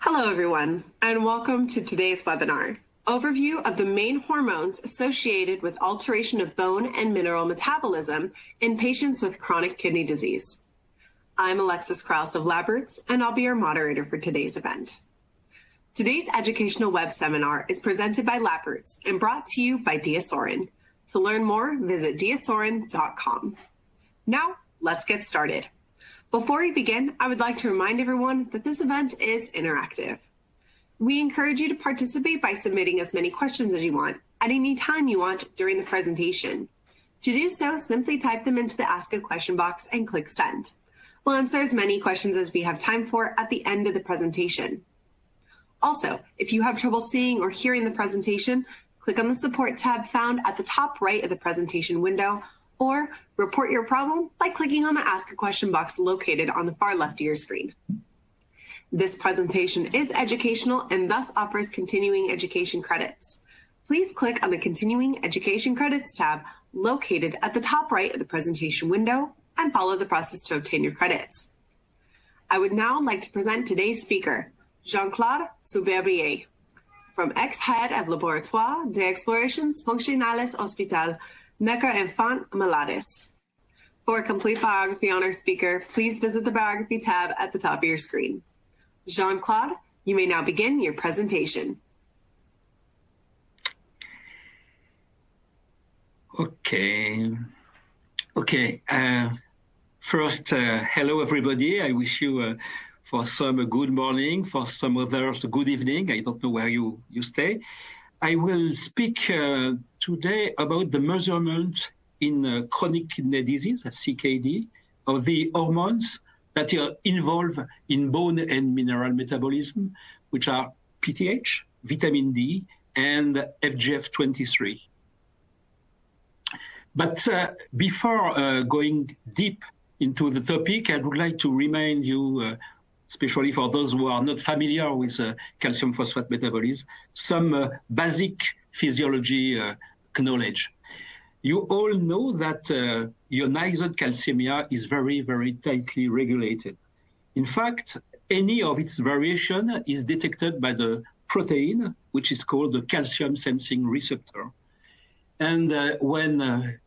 Hello, everyone, and welcome to today's webinar, Overview of the Main Hormones Associated with Alteration of Bone and Mineral Metabolism in Patients with Chronic Kidney Disease. I'm Alexis Krause of LabRoots, and I'll be your moderator for today's event. Today's educational web seminar is presented by LabRoots and brought to you by Diasorin. To learn more, visit diasorin.com. Now, let's get started. Before we begin, I would like to remind everyone that this event is interactive. We encourage you to participate by submitting as many questions as you want at any time you want during the presentation. To do so, simply type them into the Ask a Question box and click Send. We'll answer as many questions as we have time for at the end of the presentation. Also, if you have trouble seeing or hearing the presentation, click on the Support tab found at the top right of the presentation window, or report your problem by clicking on the Ask a Question box located on the far left of your screen. This presentation is educational and thus offers continuing education credits. Please click on the Continuing Education Credits tab located at the top right of the presentation window and follow the process to obtain your credits. I would now like to present today's speaker, Jean-Claude Souberbielle, from ex-head of Laboratoire d'Explorations Fonctionnelles Hôpital Necker-Enfants malades. For a complete biography on our speaker, please visit the Biography tab at the top of your screen. Jean-Claude, you may now begin your presentation. Okay. First, hello everybody. I wish you for some a good morning, for some others a good evening. I don't know where you stay. I will speak today about the measurement in chronic kidney disease, CKD, of the hormones that are involved in bone and mineral metabolism, which are PTH, vitamin D, and FGF23. But before going deep into the topic, I would like to remind you, especially for those who are not familiar with calcium phosphate metabolism, some basic physiology knowledge. You all know that ionized calcemia is very, very tightly regulated. In fact, any of its variation is detected by the protein, which is called the calcium sensing receptor. And when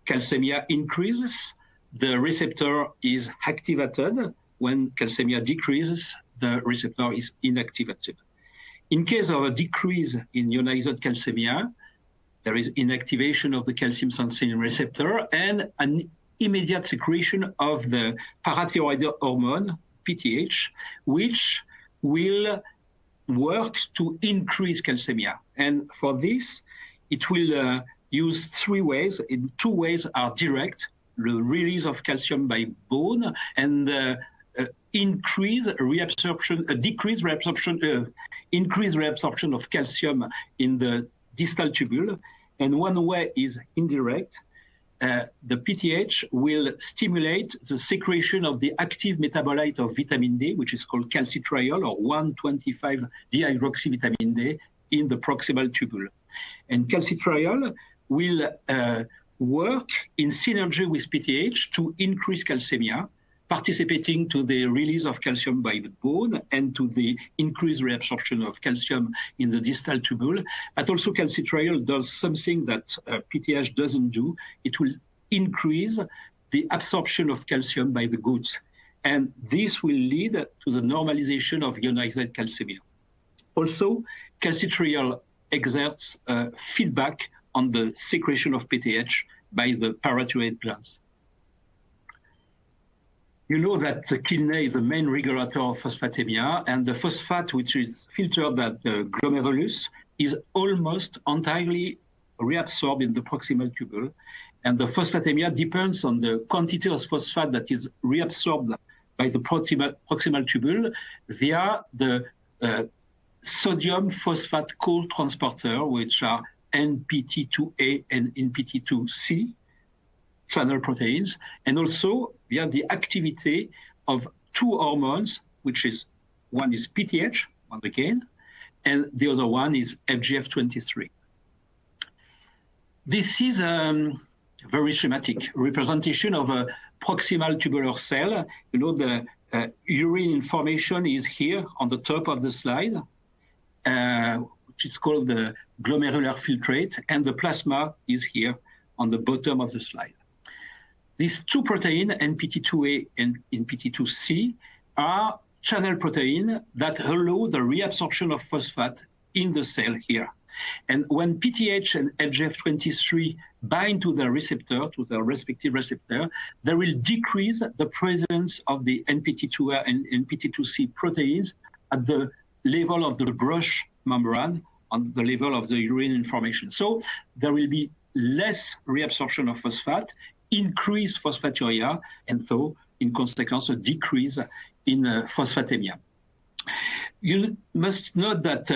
calcemia increases, the receptor is activated. When calcemia decreases, the receptor is inactivated. In case of a decrease in ionized calcemia, there is inactivation of the calcium sensing receptor and an immediate secretion of the parathyroid hormone, PTH, which will work to increase calcemia. And for this, it will use three ways. In two ways are direct, the release of calcium by bone, and increase reabsorption of calcium in the distal tubule. And one way is indirect. The PTH will stimulate the secretion of the active metabolite of vitamin D, which is called calcitriol, or 1,25-dihydroxyvitamin D, in the proximal tubule. And calcitriol will work in synergy with PTH to increase calcemia, participating to the release of calcium by the bone and to the increased reabsorption of calcium in the distal tubule. But also calcitriol does something that PTH doesn't do. It will increase the absorption of calcium by the guts. And this will lead to the normalization of ionized calcemia. Also, calcitriol exerts feedback on the secretion of PTH by the parathyroid glands. You know that the kidney is the main regulator of phosphatemia, and the phosphate, which is filtered at the glomerulus, is almost entirely reabsorbed in the proximal tubule. And the phosphatemia depends on the quantity of phosphate that is reabsorbed by the proximal tubule via the sodium phosphate co-transporter, which are NPT2A and NPT2C channel proteins, and also via the activity of two hormones, which is one is PTH, one again, and the other one is FGF23. This is very schematic representation of a proximal tubular cell. You know, the urine information is here on the top of the slide, which is called the glomerular filtrate, and the plasma is here on the bottom of the slide. These two proteins, NPT2A and NPT2C, are channel proteins that allow the reabsorption of phosphate in the cell here. And when PTH and FGF23 bind to the receptor, to the respective receptor, they will decrease the presence of the NPT2A and NPT2C proteins at the level of the brush membrane, on the level of the urine information. So there will be less reabsorption of phosphate, increased phosphaturia, and so, in consequence, a decrease in phosphatemia. You must note that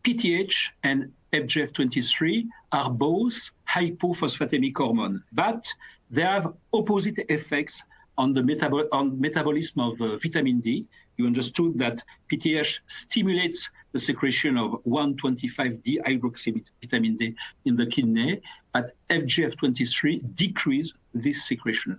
PTH and FGF23 are both hypophosphatemic hormone, but they have opposite effects on the metabolism of vitamin D. You understood that PTH stimulates the secretion of 1,25-D vitamin D in the kidney, but FGF23 decrease this secretion.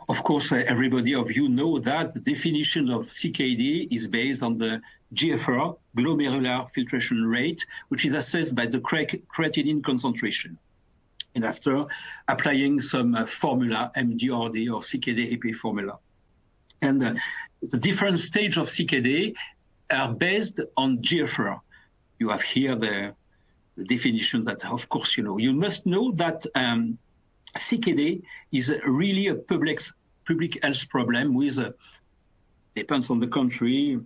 Of course, everybody of you know that the definition of CKD is based on the GFR, glomerular filtration rate, which is assessed by the creatinine concentration. And after applying some formula, MDRD or CKD-EP formula. And the different stages of CKD are based on GFR. You have here the definition that, of course, you know. You must know that CKD is really a public health problem with, depends on the country,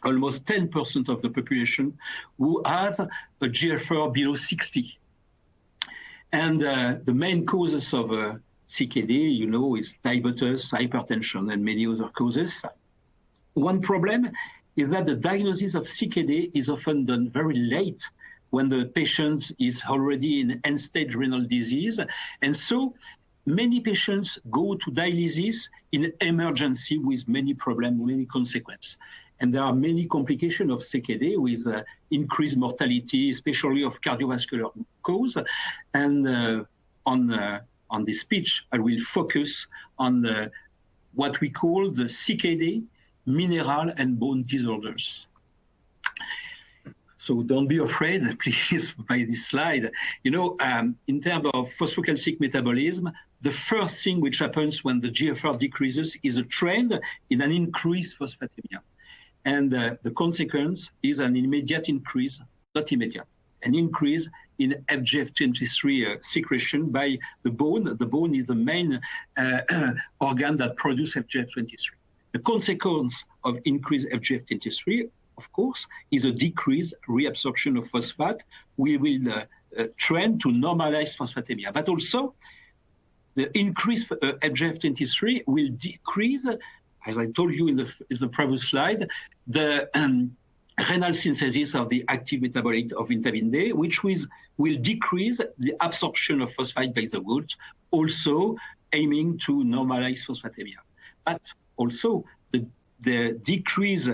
almost 10% of the population who has a GFR below 60. And the main causes of CKD, you know, is diabetes, hypertension, and many other causes. One problem is that the diagnosis of CKD is often done very late when the patient is already in end-stage renal disease. And so many patients go to dialysis in emergency with many problems, many consequences. And there are many complications of CKD with increased mortality, especially of cardiovascular cause. And on this speech, I will focus on what we call the CKD mineral and bone disorders. So don't be afraid, please, by this slide. You know, in terms of phosphocalcic metabolism, the first thing which happens when the GFR decreases is a trend in an increased phosphatemia. And the consequence is an immediate increase, not immediate, an increase in FGF23 secretion by the bone. The bone is the main organ that produces FGF23. The consequence of increased FGF23, of course, is a decreased reabsorption of phosphate. We will trend to normalize phosphatemia. But also, the increased FGF23 will decrease, as I told you in the previous slide, the renal synthesis of the active metabolite of vitamin D, which will decrease the absorption of phosphate by the gut, also aiming to normalize phosphatemia. But also, the decreased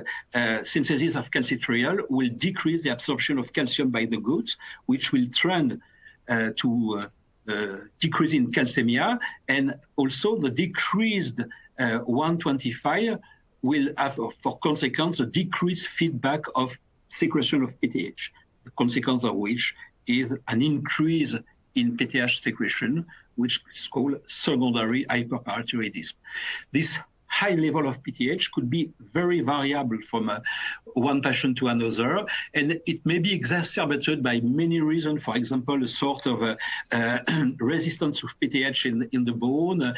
synthesis of calcitriol will decrease the absorption of calcium by the gut, which will trend to decrease in calcemia, and also the decreased 125 will have, for consequence, a decreased feedback of secretion of PTH, the consequence of which is an increase in PTH secretion, which is called secondary hyperparathyroidism. This high level of PTH could be very variable from one patient to another, and it may be exacerbated by many reasons. For example, a sort of resistance to PTH in the bone,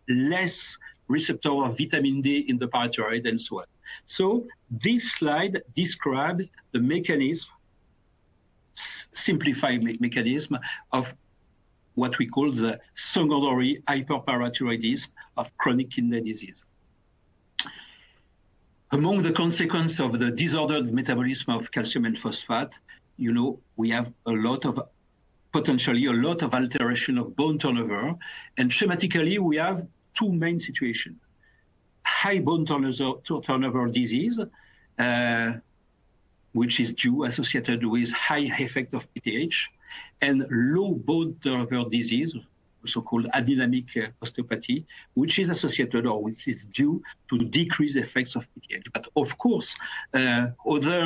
less receptor of vitamin D in the parathyroid, and so on. So this slide describes the mechanism, simplified mechanism of what we call the secondary hyperparathyroidism of chronic kidney disease. Among the consequences of the disordered metabolism of calcium and phosphate, you know, we have potentially a lot of alteration of bone turnover. And schematically, we have two main situations. High bone turnover disease, which is associated with high effect of PTH, and low bone turnover disease, also called adynamic osteopathy, which is associated or which is due to decreased effects of PTH. But of course, other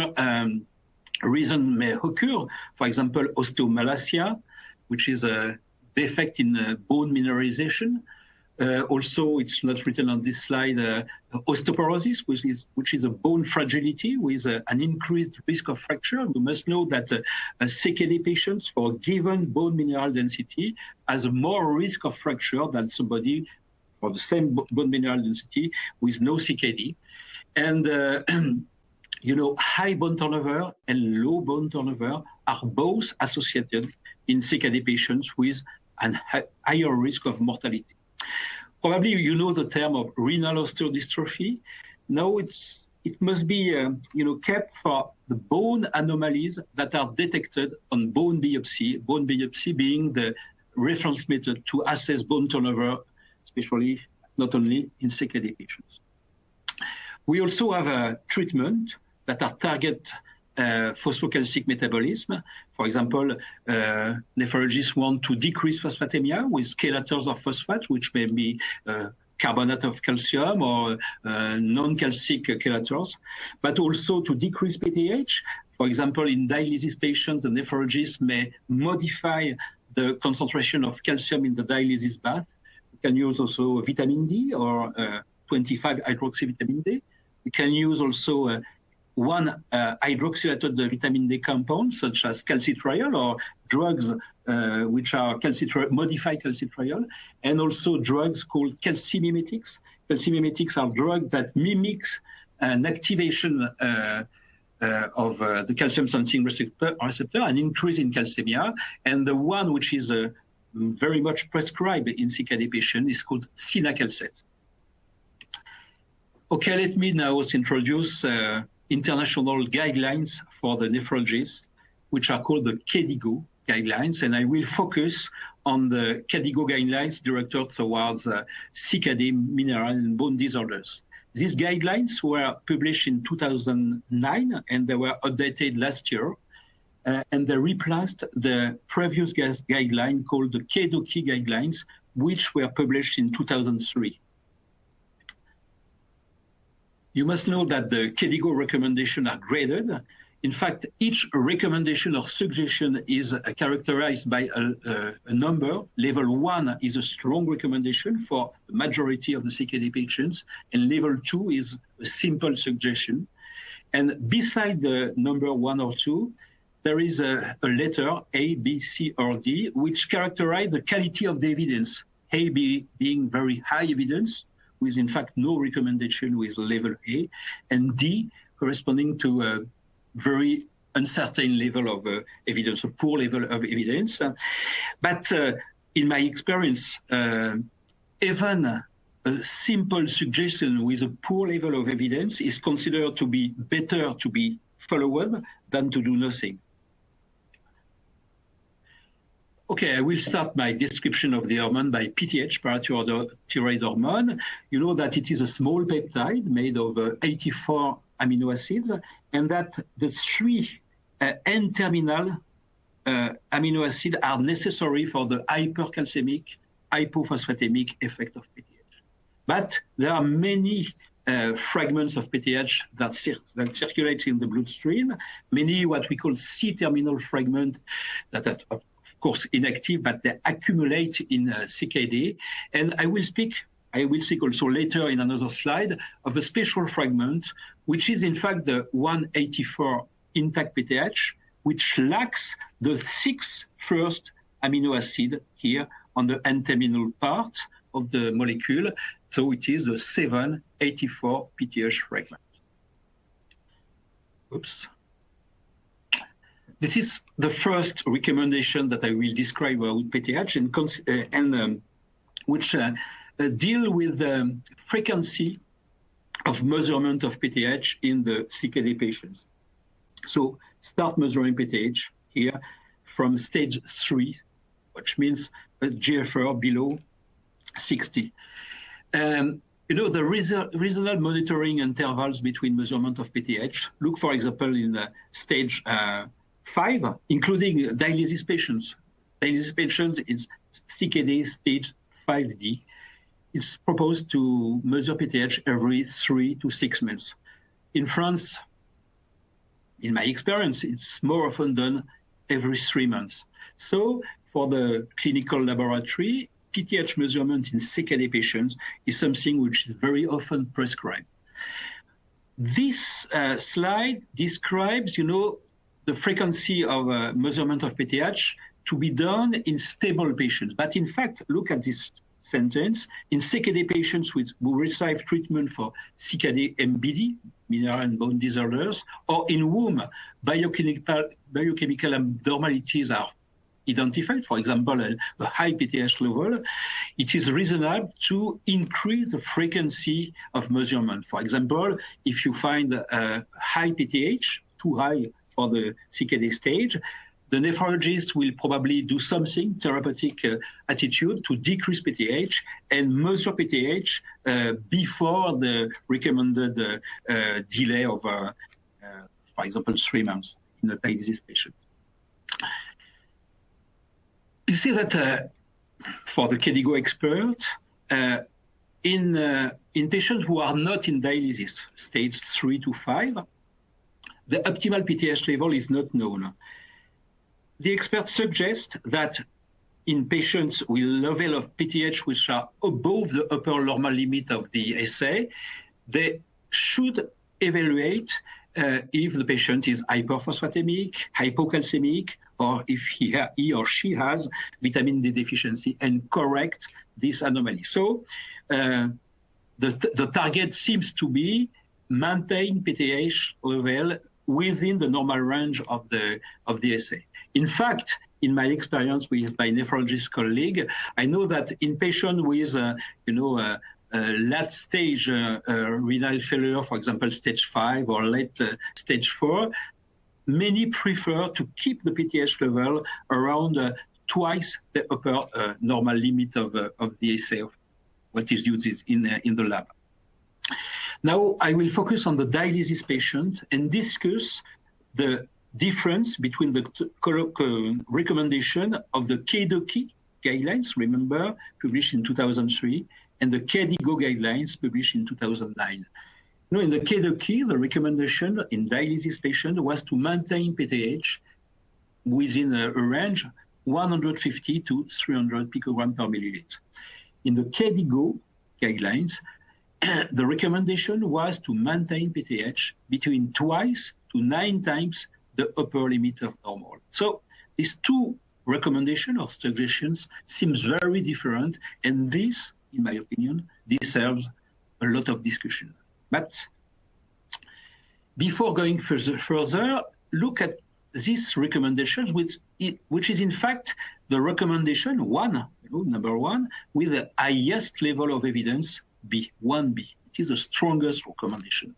reasons may occur. For example, osteomalacia, which is a defect in bone mineralization. Also, it's not written on this slide, osteoporosis, which is a bone fragility with an increased risk of fracture. We must know that CKD patients for given bone mineral density has more risk of fracture than somebody for the same bone mineral density with no CKD. And, you know, high bone turnover and low bone turnover are both associated in CKD patients with a higher risk of mortality. Probably you know the term of renal osteodystrophy. Now it must be you know, kept for the bone anomalies that are detected on bone biopsy being the reference method to assess bone turnover, especially not only in CKD patients. We also have a treatment that are target phosphocalcic metabolism. For example, nephrologists want to decrease phosphatemia with chelators of phosphate, which may be carbonate of calcium or non-calcic chelators, but also to decrease PTH. For example, in dialysis patients, the nephrologist may modify the concentration of calcium in the dialysis bath. We can use also vitamin D or 25-hydroxyvitamin D. We can use also one hydroxylated vitamin D compound, such as calcitriol, or drugs which are modified calcitriol, and also drugs called calcimimetics. Calcimimetics are drugs that mimic an activation of the calcium-sensing receptor, an increase in calcemia. And the one which is very much prescribed in CKD patients is called sinacalcet. Okay, let me now introduce international guidelines for the nephrologists, which are called the KDIGO guidelines. And I will focus on the KDIGO guidelines directed towards CKD, mineral and bone disorders. These guidelines were published in 2009 and they were updated last year. And they replaced the previous guideline called the KDOKI guidelines, which were published in 2003. You must know that the KDIGO recommendations are graded. In fact, each recommendation or suggestion is characterized by a number. Level 1 is a strong recommendation for the majority of the CKD patients, and level 2 is a simple suggestion. And beside the number 1 or 2, there is a letter A, B, C, or D, which characterize the quality of the evidence. A being very high evidence, with in fact no recommendation with level A, and D corresponding to a very uncertain level of evidence, a poor level of evidence. But in my experience, even a simple suggestion with a poor level of evidence is considered to be better to be followed than to do nothing. Okay, I will start my description of the hormone by PTH, parathyroid hormone. You know that it is a small peptide made of 84 amino acids, and that the 3 N-terminal amino acids are necessary for the hypercalcemic, hypophosphatemic effect of PTH. But there are many fragments of PTH that circulate in the bloodstream, many what we call C-terminal fragments that are of course inactive, but they accumulate in CKD. And I will speak also later in another slide of a special fragment, which is in fact the 184 intact PTH, which lacks the 6 first amino acid here on the N-terminal part of the molecule. So it is the 784 PTH fragment. Oops. This is the first recommendation that I will describe with PTH, and which deal with the frequency of measurement of PTH in the CKD patients. So start measuring PTH here from stage 3, which means a GFR below 60. You know, the reasonable monitoring intervals between measurement of PTH, look, for example, in stage 5, including dialysis patients. dialysis patients is CKD stage 5D. It's proposed to measure PTH every 3 to 6 months. In France, in my experience, it's more often done every 3 months. So for the clinical laboratory, PTH measurement in CKD patients is something which is very often prescribed. This slide describes, the frequency of measurement of PTH to be done in stable patients. But in fact, look at this sentence. In CKD patients who receive treatment for CKD MBD, mineral and bone disorders, or in whom biochemical abnormalities are identified, for example, a high PTH level, it is reasonable to increase the frequency of measurement. For example, if you find a high PTH, too high for the CKD stage, the nephrologist will probably do something, therapeutic attitude, to decrease PTH and measure PTH before the recommended delay of, for example, 3 months in a dialysis patient. You see that for the KDIGO expert, in patients who are not in dialysis, stage 3 to 5, the optimal PTH level is not known. The experts suggest that in patients with level of PTH which are above the upper normal limit of the assay, they should evaluate if the patient is hyperphosphatemic, hypocalcemic, or if he or she has vitamin D deficiency, and correct this anomaly. So the target seems to be maintain PTH level within the normal range of the assay. In fact, in my experience with my nephrologist colleague, I know that in patients with late stage renal failure, for example, stage 5 or late stage 4, many prefer to keep the PTH level around twice the upper normal limit of the assay of what is used in the lab. Now, I will focus on the dialysis patient and discuss the difference between the recommendation of the KDOQI guidelines, remember, published in 2003, and the KDIGO guidelines published in 2009. In the KDOQI, the recommendation in dialysis patient was to maintain PTH within a range 150 to 300 picogram per milliliter. In the KDIGO guidelines, the recommendation was to maintain PTH between twice to 9 times the upper limit of normal. So these two recommendations or suggestions seems very different, and this, in my opinion, deserves a lot of discussion. But before going further, look at these recommendations, which is in fact the recommendation number one, with the highest level of evidence, 1B. It is the strongest recommendation.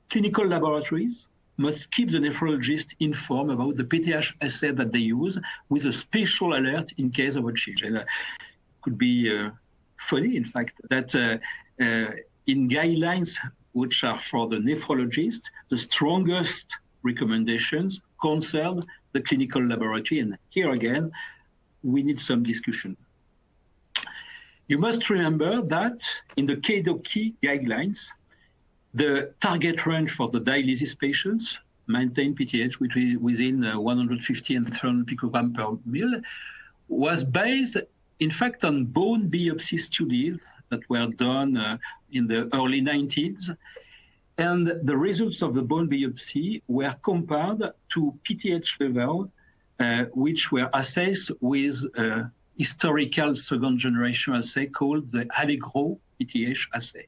Clinical laboratories must keep the nephrologist informed about the PTH assay that they use, with a special alert in case of a change. And it could be funny, in fact, that in guidelines which are for the nephrologist, the strongest recommendations concern the clinical laboratory. And here again, we need some discussion. You must remember that in the KDOQI guidelines, the target range for the dialysis patients, maintain PTH within 150 and 300 picogram per mil, was based, in fact, on bone biopsy studies that were done in the early 90s. And the results of the bone biopsy were compared to PTH level, which were assessed with historical second generation assay called the Allegro PTH assay.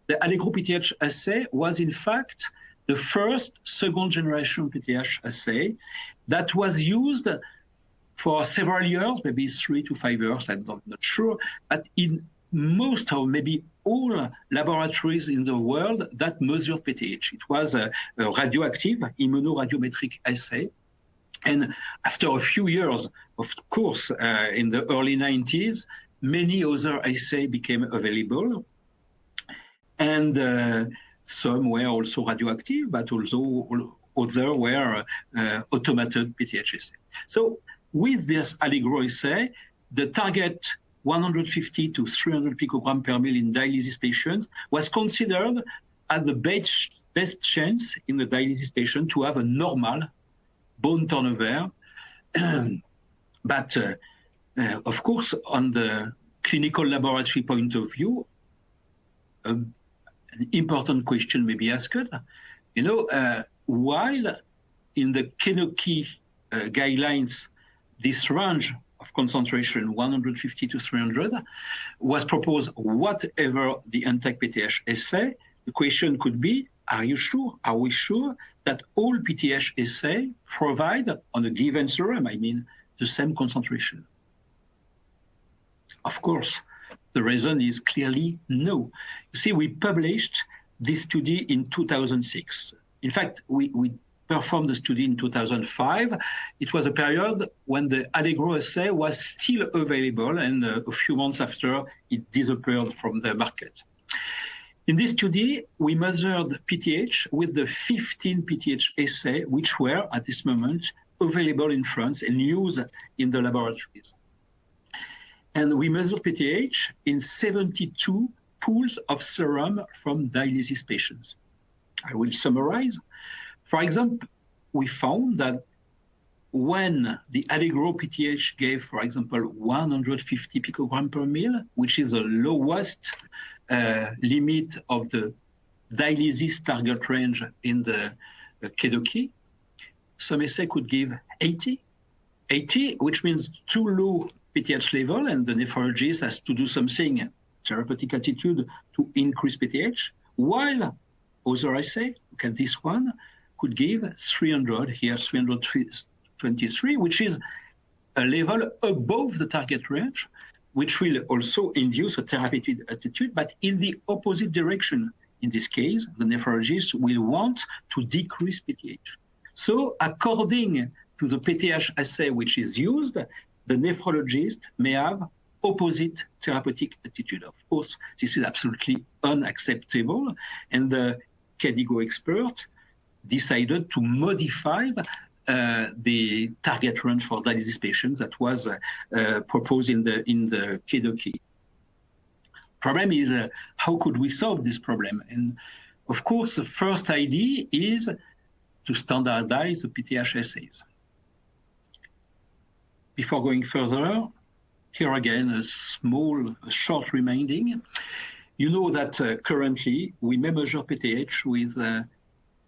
The Allegro PTH assay was in fact the first second generation PTH assay that was used for several years, maybe 3 to 5 years, I'm not sure, but in most or maybe all laboratories in the world that measured PTH. It was a radioactive immunoradiometric assay. And after a few years, of course, in the early 90s, many other assays became available. And some were also radioactive, but also other were automated PTH assay. So with this Allegro assay, the target 150 to 300 picogram per mil in dialysis patient was considered as the best chance in the dialysis patient to have a normal bone turnover. But of course, on the clinical laboratory point of view, an important question may be asked. You know, while in the Kenoki guidelines, this range of concentration, 150 to 300, was proposed whatever the intact PTH assay, the question could be, are we sure that all PTH assay provide on a given serum, I mean, the same concentration? Of course, the reason is clearly no. You see, we published this study in 2006. In fact, we performed the study in 2005. It was a period when the Allegro assay was still available, and a few months after, it disappeared from the market. In this study, we measured PTH with the 15 PTH assay, which were, at this moment, available in France and used in the laboratories. And we measured PTH in 72 pools of serum from dialysis patients. I will summarize. For example, we found that when the Allegro PTH gave, for example, 150 picogram per mil, which is the lowest limit of the dialysis target range in the Kedoki, some assay could give 80, which means too low PTH level, and the nephrologist has to do something, therapeutic attitude, to increase PTH, while other assay, look at this one, could give 300, here 323, which is a level above the target range, which will also induce a therapeutic attitude, but in the opposite direction. In this case, the nephrologist will want to decrease PTH. So according to the PTH assay which is used, the nephrologist may have opposite therapeutic attitude. Of course, this is absolutely unacceptable, and the KDIGO expert decided to modify the target range for dialysis patients that was proposed in the Kedoki. Problem is, how could we solve this problem? And of course, the first idea is to standardize the PTH assays. Before going further, here again, a short reminding. You know that currently we may measure PTH with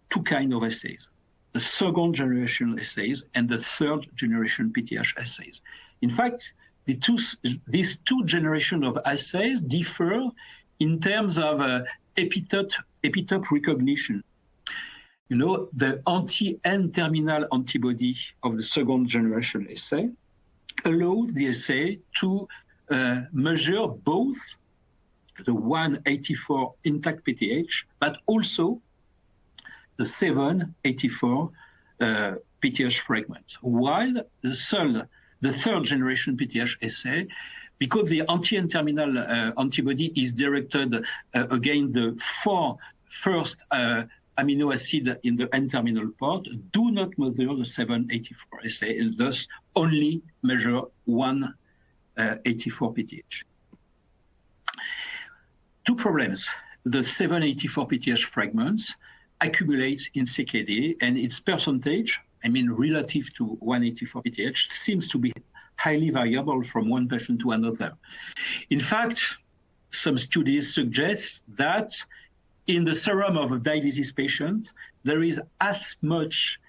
two kinds of assays, the second generation assays and the third generation PTH assays. In fact, these two generations of assays differ in terms of epitope recognition. You know, the anti-N-terminal antibody of the second generation assay allows the assay to measure both the 184 intact PTH, but also the 784 PTH fragment. While the third generation PTH assay, because the anti-N-terminal antibody is directed against the first amino acid in the N-terminal part, do not measure the 784 assay, and thus only measure 184 PTH. Two problems. The 784 PTH fragments accumulates in CKD, and its percentage, I mean relative to 184 PTH, seems to be highly variable from one patient to another. In fact, some studies suggest that in the serum of a dialysis patient, there is as much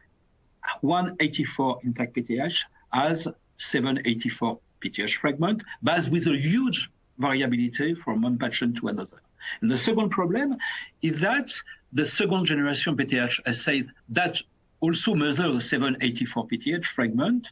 184 intact PTH as 784 PTH fragment, but with a huge variability from one patient to another. And the second problem is that the second generation PTH assays that also measure the 784 PTH fragment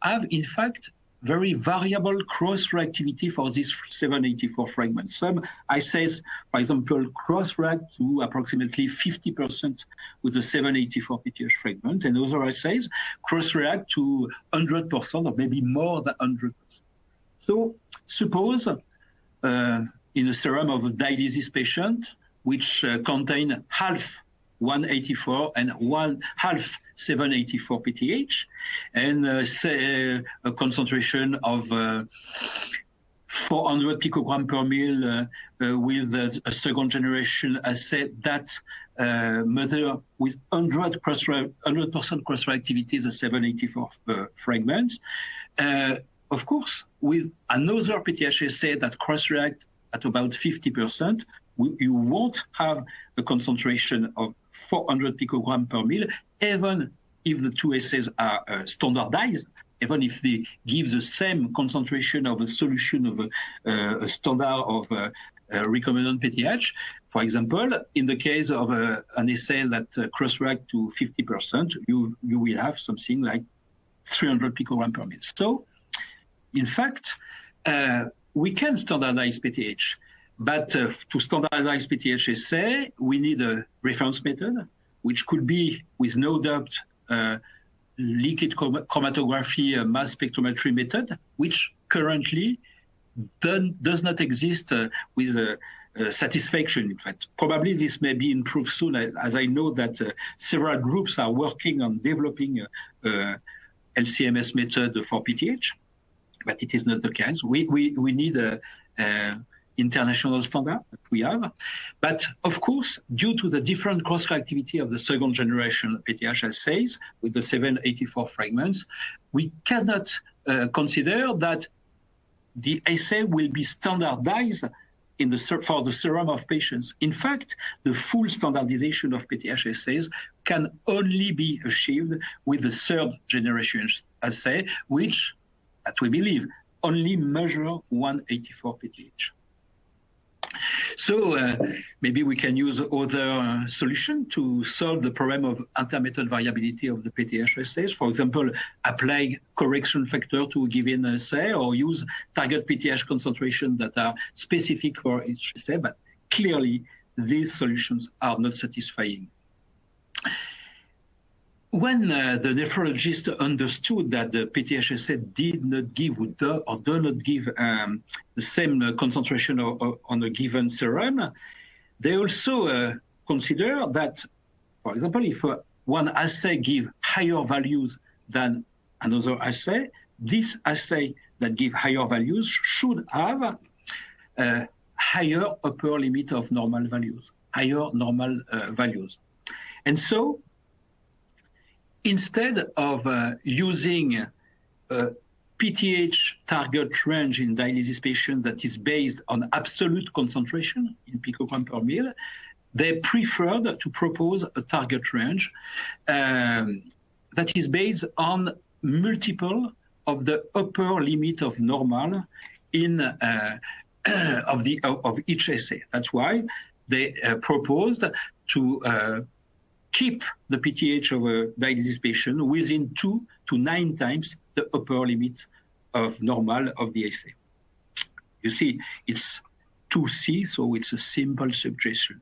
have in fact very variable cross-reactivity for these 784 fragments. Some assays, for example, cross-react to approximately 50% with the 784 PTH fragment, and other assays cross-react to 100% or maybe more than 100%. So suppose in a serum of a dialysis patient, which contain half 184 and half 784 PTH, and say a concentration of 400 picogram per mil with a second generation assay that measure with 100% cross-reactivity the 784 fragments. Of course, with another PTH assay that cross-react at about 50%, you won't have a concentration of 400 picogram per mil, even if the two assays are standardized, even if they give the same concentration of a solution of a standard of recombinant PTH. For example, in the case of an assay that cross-react to 50%, you will have something like 300 picogram per mil. So, in fact, we can standardize PTH, but to standardize PTH assay, we need a reference method, which could be, with no doubt, liquid chromatography mass spectrometry method, which currently does not exist with satisfaction, in fact. Probably this may be improved soon, as I know that several groups are working on developing LCMS method for PTH, but it is not the case. We need a international standard that we have. But of course, due to the different cross-reactivity of the second generation PTH assays with the 784 fragments, we cannot consider that the assay will be standardized for the serum of patients. In fact, the full standardization of PTH assays can only be achieved with the third generation assay, which, that we believe, only measure 184 PTH. So maybe we can use other solution to solve the problem of intermittent variability of the PTH assays. For example, apply correction factor to a given assay, or use target PTH concentration that are specific for each assay. But clearly, these solutions are not satisfying. When the nephrologist understood that the PTH assay did not give or do not give the same concentration on a given serum, they also consider that, for example, if one assay gives higher values than another assay, this assay that gives higher values should have a higher upper limit of normal values, higher normal values. And so, instead of using a PTH target range in dialysis patients that is based on absolute concentration in picogram per mil, they preferred to propose a target range that is based on multiple of the upper limit of normal in of each assay. That's why they proposed to keep the PTH of a dialysis patient within 2 to 9 times the upper limit of normal of the assay. You see, it's 2C, so it's a simple suggestion.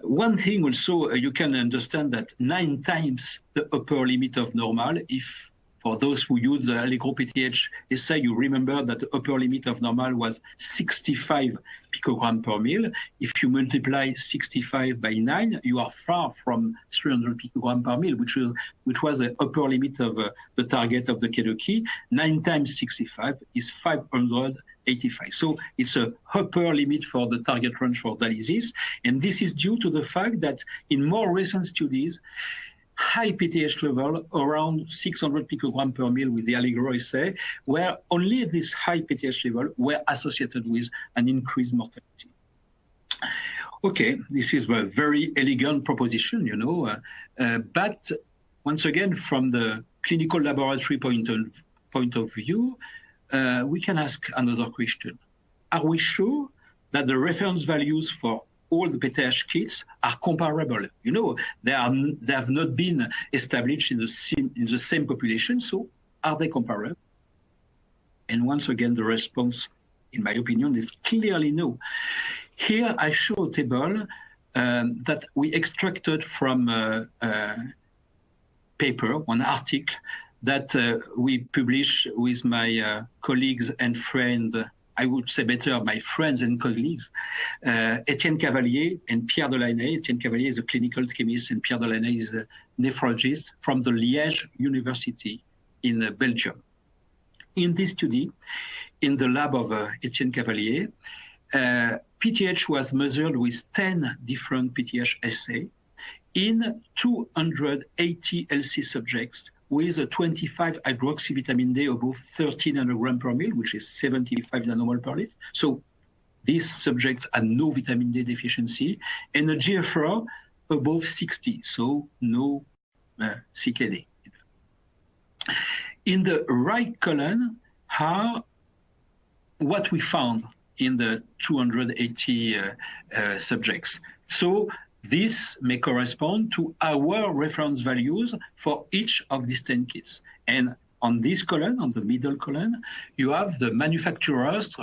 One thing also, you can understand that 9 times the upper limit of normal, if for those who use the Allegro PTH assay, you remember that the upper limit of normal was 65 picogram per mil. If you multiply 65 by 9, you are far from 300 picogram per mil, which was the upper limit of the target of the Kedoki. 9 times 65 is 585. So it's a upper limit for the target range for dialysis. And this is due to the fact that in more recent studies, high PTH level, around 600 picogram per mil with the Allegro assay, where only this high PTH level were associated with an increased mortality. Okay, this is a very elegant proposition, you know, but once again, from the clinical laboratory point of view, we can ask another question. Are we sure that the reference values for all the PTH kits are comparable? You know, they have not been established in the same population, so are they comparable? And once again, the response, in my opinion, is clearly no. Here I show a table that we extracted from a paper, one article that we published with my colleagues and friend I would say better, my friends and colleagues, Etienne Cavalier and Pierre Delaney. Etienne Cavalier is a clinical chemist and Pierre Delaney is a nephrologist from the Liège University in Belgium. In this study, in the lab of Etienne Cavalier, PTH was measured with 10 different PTH assays in 280 healthy subjects with a 25 hydroxyvitamin D above 13 nanogram per ml, which is 75 nanomole per liter. So these subjects had no vitamin D deficiency, and a GFR above 60, so no CKD. In the right column are what we found in the 280 subjects. So this may correspond to our reference values for each of these 10 kits. And on this column, on the middle column, you have the manufacturer's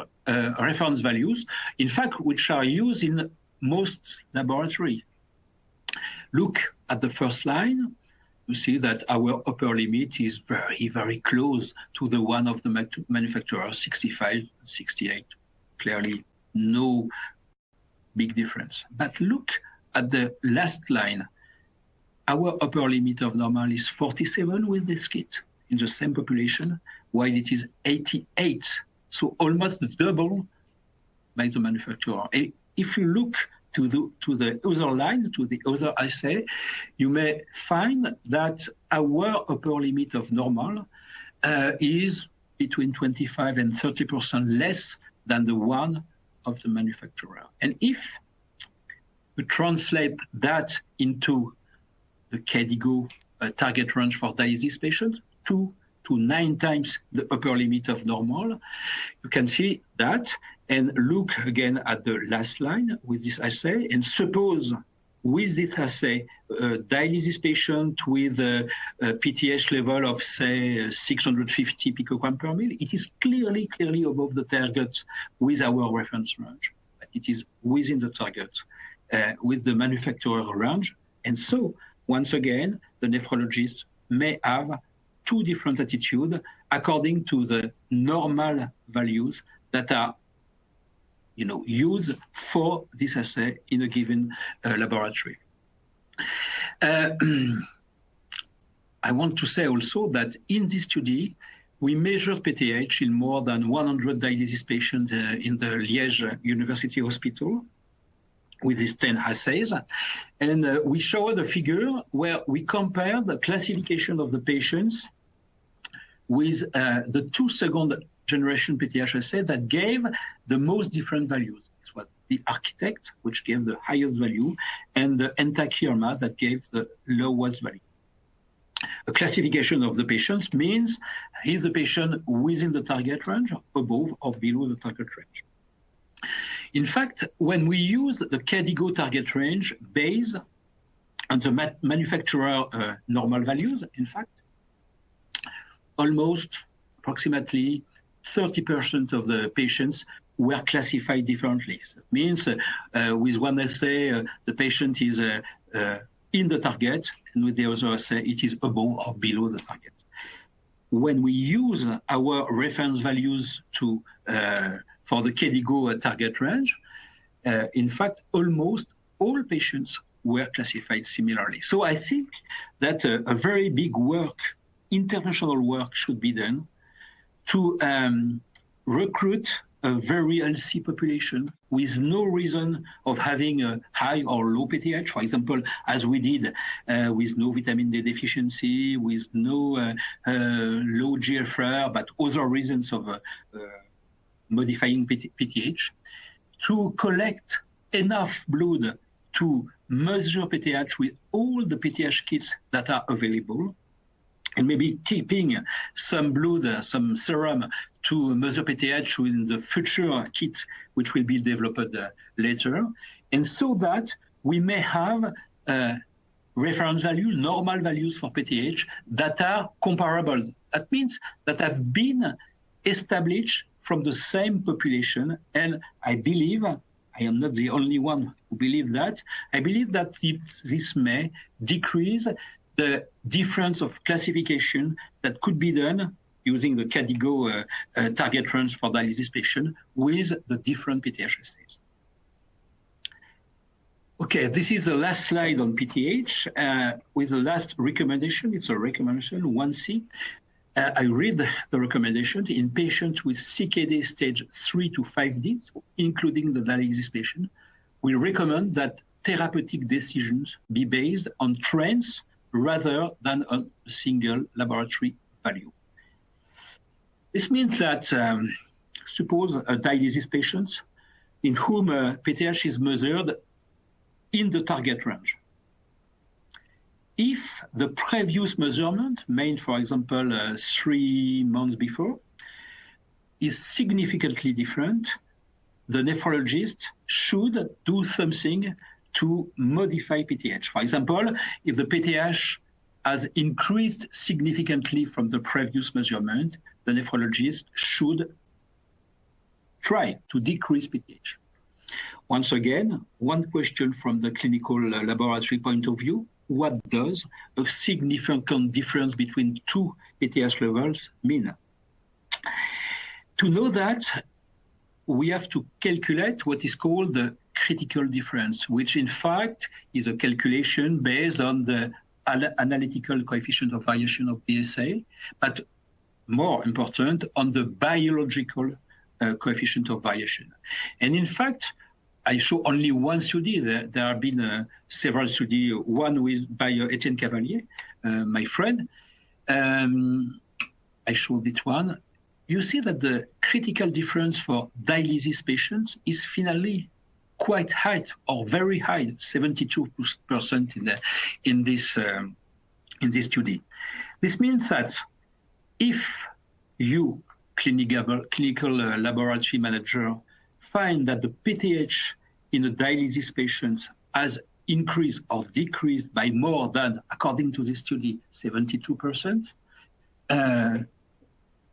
reference values, in fact, which are used in most laboratories. Look at the first line. You see that our upper limit is very, very close to the one of the manufacturer, 65, 68. Clearly, no big difference. But look at the last line. Our upper limit of normal is 47 with this kit in the same population, while it is 88, so almost double by the manufacturer. If you look to the other line, to the other assay, you may find that our upper limit of normal is between 25 and 30% less than the one of the manufacturer. And if you translate that into the KDIGO target range for dialysis patients, 2 to 9 times the upper limit of normal, you can see that. And look again at the last line with this assay, and suppose with this assay, a dialysis patient with a PTH level of, say, 650 picogram per ml, it is clearly above the target with our reference range. But it is within the target with the manufacturer range. And so, once again, the nephrologist may have two different attitudes according to the normal values that are used for this assay in a given laboratory. I want to say also that in this study, we measured PTH in more than 100 dialysis patients in the Liège University Hospital with these 10 assays. And we showed a figure where we compared the classification of the patients with the 2 second generation PTH assay that gave the most different values. It was the architect, which gave the highest value, and the entachyerma that gave the lowest value. A classification of the patients means is the patient within the target range, above or below the target range. In fact, when we use the KDIGO target range based on the manufacturer normal values, in fact, almost approximately 30% of the patients were classified differently. So that means with one assay, the patient is in the target, and with the other assay, it is above or below the target. When we use our reference values to for the KDIGO target range, in fact, almost all patients were classified similarly. So I think that a very big work, international work, should be done to recruit a very healthy population with no reason of having a high or low PTH, for example, as we did with no vitamin D deficiency, with no low GFR, but other reasons of modifying PTH, to collect enough blood to measure PTH with all the PTH kits that are available, and maybe keeping some blood, some serum to measure PTH in the future kit, which will be developed later. And so that we may have reference values, normal values for PTH that are comparable. That means that have been established from the same population. And I believe, I am not the only one who believe that, I believe that this may decrease the difference of classification that could be done using the KDIGO target range for dialysis patients with the different PTH assays. Okay, this is the last slide on PTH with the last recommendation. It's a recommendation, 1C. I read the recommendation in patients with CKD stage 3 to 5D, so including the dialysis patient. We recommend that therapeutic decisions be based on trends rather than on a single laboratory value. This means that suppose a dialysis patient in whom PTH is measured in the target range. If the previous measurement, made, for example, 3 months before, is significantly different, the nephrologist should do something to modify PTH. For example, if the PTH has increased significantly from the previous measurement, the nephrologist should try to decrease PTH. Once again, one question from the clinical laboratory point of view: what does a significant difference between two PTH levels mean? To know that, we have to calculate what is called the critical difference, which in fact is a calculation based on the analytical coefficient of variation of the assay, but more important, on the biological coefficient of variation. And in fact, I show only one study. There have been several studies, one by Etienne Cavalier, my friend. I showed it one. You see that the critical difference for dialysis patients is finally quite high, or very high, 72% in this study. This means that if you, clinical laboratory manager, find that the PTH in a dialysis patient has increased or decreased by more than, according to this study, 72%,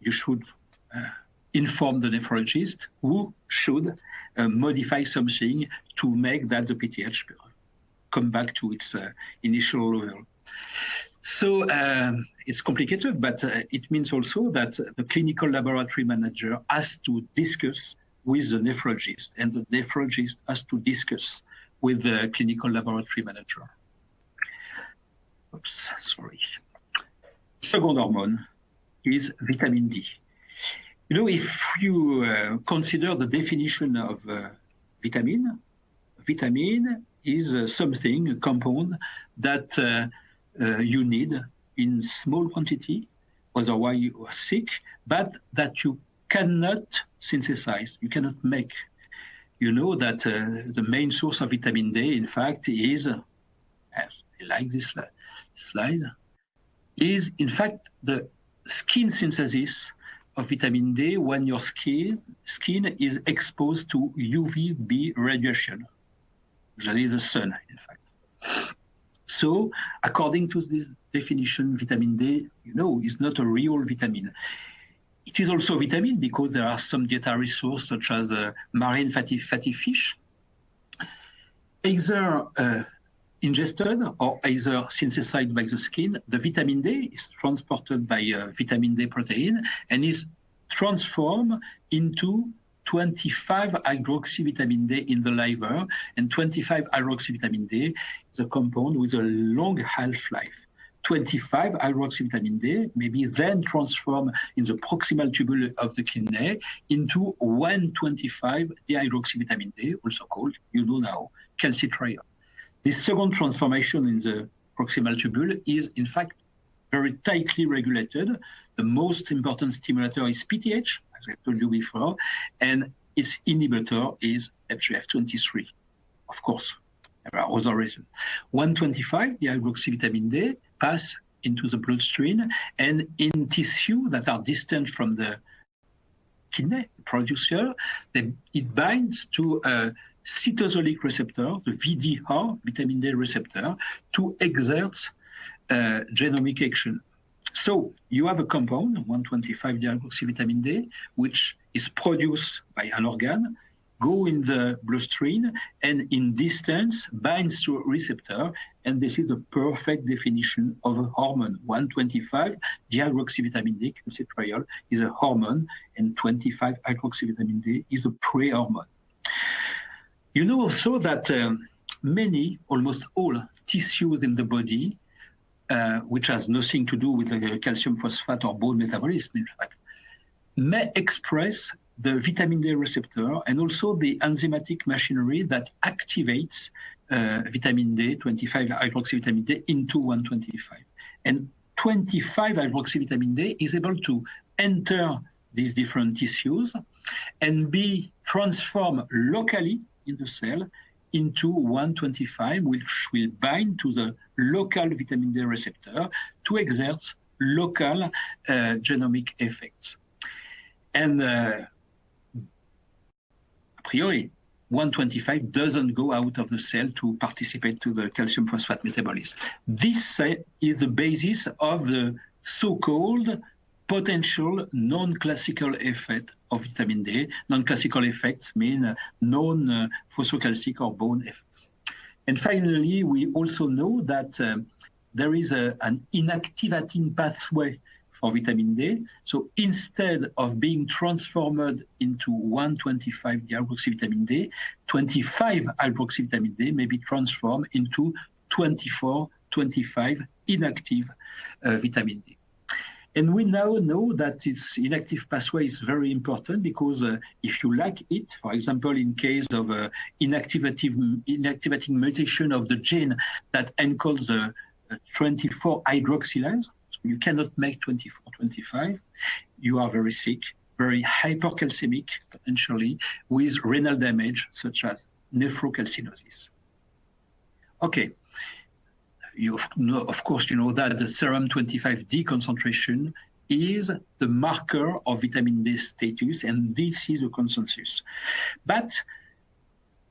you should inform the nephrologist, who should modify something to make that the PTH come back to its initial level. So it's complicated, but it means also that the clinical laboratory manager has to discuss with the nephrologist, and the nephrologist has to discuss with the clinical laboratory manager. Oops, sorry. Second hormone is vitamin D. You know, if you consider the definition of vitamin is something, a compound that you need in small quantity, otherwise you are sick, but that you cannot synthesize, you cannot make. You know that the main source of vitamin D, in fact, is, I like this slide, is in fact the skin synthesis of vitamin D when your skin is exposed to UVB radiation, usually the sun, in fact. So, according to this definition, vitamin D, you know, is not a real vitamin. It is also a vitamin because there are some dietary sources such as marine fatty fish, either ingested or either synthesized by the skin. The vitamin D is transported by vitamin D protein and is transformed into 25-hydroxyvitamin D in the liver, and 25-hydroxyvitamin D is a compound with a long half-life. 25-hydroxyvitamin D may be then transformed in the proximal tubule of the kidney into 1,25-dihydroxyvitamin D, also called, you know now, calcitriol. This second transformation in the proximal tubule is, in fact, very tightly regulated. The most important stimulator is PTH, as I told you before, and its inhibitor is FGF23. Of course, there are other reasons. 125-dihydroxyvitamin D pass into the bloodstream, and in tissue that are distant from the kidney producer, it binds to a cytosolic receptor, the VDR, vitamin D receptor, to exert genomic action. So you have a compound, 125-dihydroxyvitamin D, which is produced by an organ, go in the bloodstream and in distance binds to a receptor. And this is a perfect definition of a hormone. 125 dihydroxyvitamin D, editorial, is a hormone, and 25 hydroxyvitamin D is a pre-hormone. You know also that many, almost all tissues in the body, which has nothing to do with the calcium phosphate or bone metabolism, in fact, may express the vitamin D receptor and also the enzymatic machinery that activates vitamin D, 25 hydroxyvitamin D into 125. And 25 hydroxyvitamin D is able to enter these different tissues and be transformed locally in the cell into 125, which will bind to the local vitamin D receptor to exert local genomic effects. And a priori, 125 doesn't go out of the cell to participate to the calcium phosphate metabolism. This is the basis of the so-called potential non-classical effect of vitamin D. Non-classical effects mean non-phosphocalcic or bone effects. And finally, we also know that there is an inactivating pathway for vitamin D. So instead of being transformed into 125 dihydroxyvitamin D, 25 hydroxyvitamin D may be transformed into 24, 25 inactive vitamin D. And we now know that this inactive pathway is very important because if you lack it, for example, in case of inactivating mutation of the gene that encodes the 24 hydroxylase, so you cannot make 24, 25, you are very sick, very hypercalcemic, potentially, with renal damage, such as nephrocalcinosis. Okay. Of course, you know that the serum 25D concentration is the marker of vitamin D status, and this is a consensus. But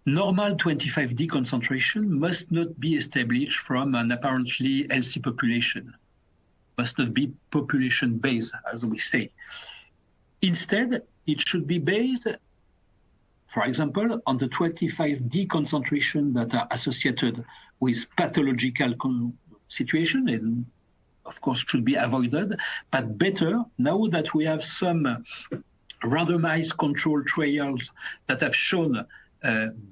normal 25D concentration must not be established from an apparently healthy population, must not be population-based, as we say. Instead, it should be based, for example, on the 25D concentration that are associated with pathological situation, and of course should be avoided, but better now that we have some randomized control trials that have shown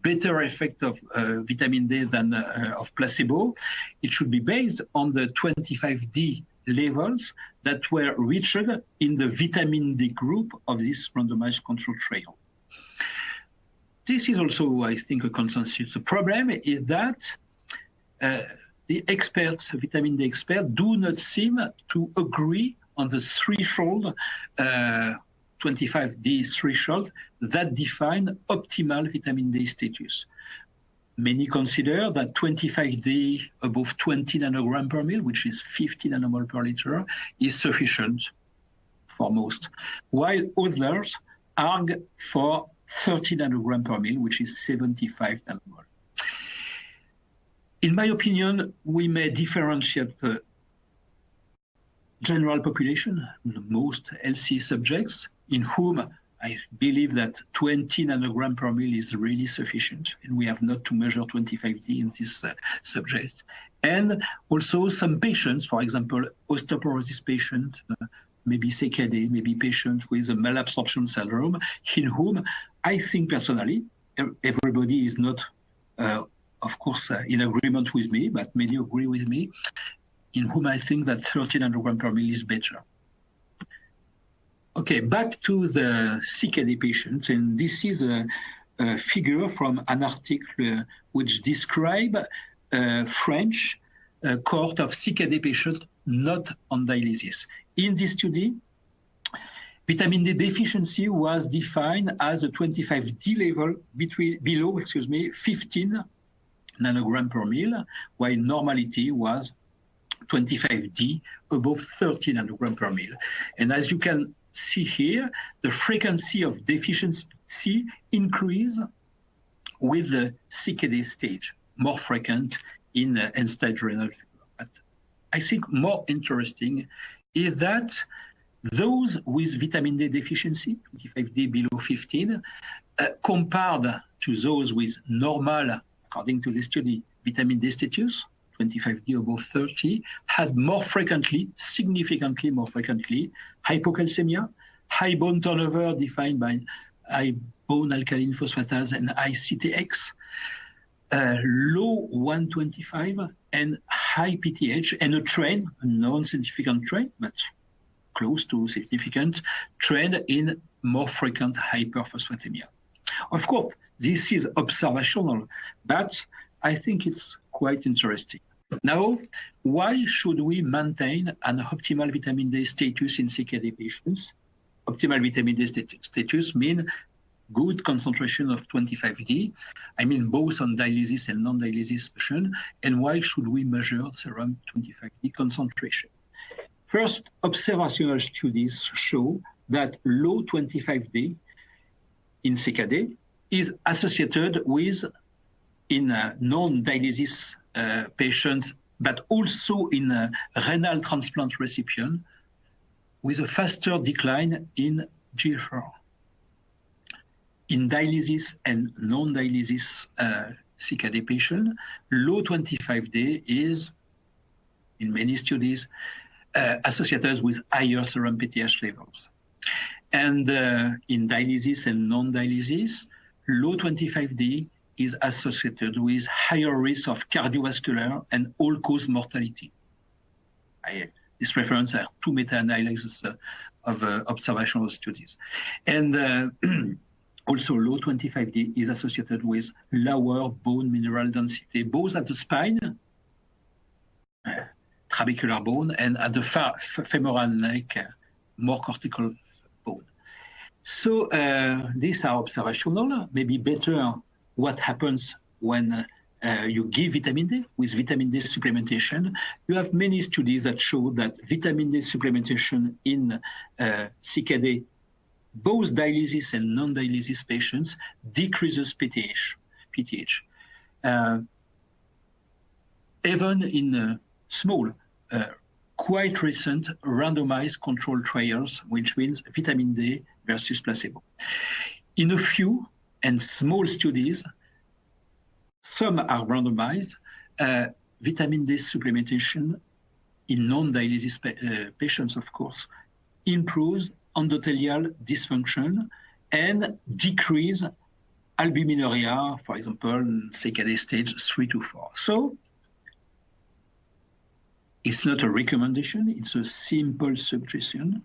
better effect of vitamin D than of placebo, it should be based on the 25D levels that were reached in the vitamin D group of this randomized control trial. This is also, I think, a consensus. The problem is that the experts, vitamin D experts, do not seem to agree on the threshold, 25D threshold, that define optimal vitamin D status. Many consider that 25D above 20 nanogram per mil, which is 50 nanomole per liter, is sufficient for most, while others argue for 30 nanogram per mil, which is 75 nanomole. In my opinion, we may differentiate the general population, the most healthy subjects, in whom I believe that 20 nanogram per mil is really sufficient, and we have not to measure 25D in this subject. And also some patients, for example, osteoporosis patient, maybe CKD, maybe patient with a malabsorption syndrome, in whom I think personally, everybody is not, of course, in agreement with me, but many agree with me, in whom I think that 30 nanogram per mil is better. Okay, back to the CKD patients, and this is a figure from an article which describes French cohort of CKD patients not on dialysis. In this study, vitamin D deficiency was defined as a 25D level below 15 nanogram per mil, while normality was 25D above 30 nanogram per mil. And as you can see here, the frequency of deficiency increase with the CKD stage, more frequent in end-stage renal failure. But I think more interesting is that those with vitamin D deficiency, 25D below 15, compared to those with normal, according to the study, vitamin D status, 25D above 30, had more frequently, significantly more frequently, hypocalcemia, high bone turnover defined by high bone alkaline phosphatase and high CTX, low 125 and high PTH, and a trend, a non-significant trend, but close to significant trend in more frequent hyperphosphatemia. Of course, this is observational, but I think it's quite interesting. Now, why should we maintain an optimal vitamin D status in CKD patients? Optimal vitamin D status means good concentration of 25D. I mean both on dialysis and non-dialysis patients. And why should we measure serum 25D concentration? First, observational studies show that low 25D in CKD is associated with, in non-dialysis patients, but also in renal transplant recipient, with a faster decline in GFR. In dialysis and non-dialysis CKD patient, low 25D is, in many studies, associated with higher serum PTH levels. And in dialysis and non-dialysis, low 25D is associated with higher risk of cardiovascular and all-cause mortality. This reference are two meta-analyses of observational studies. And also low 25D is associated with lower bone mineral density, both at the spine, trabecular bone, and at the femoral neck, more cortical bone. So these are observational, maybe better what happens when you give vitamin D with vitamin D supplementation. You have many studies that show that vitamin D supplementation in CKD, both dialysis and non-dialysis patients, decreases PTH. Even in small, quite recent randomized control trials, which means vitamin D versus placebo. In a few and small studies, some are randomized, vitamin D supplementation in non-dialysis patients, of course, improves endothelial dysfunction and decrease albuminuria, for example, in CKD stage 3 to 4. So it's not a recommendation, it's a simple suggestion.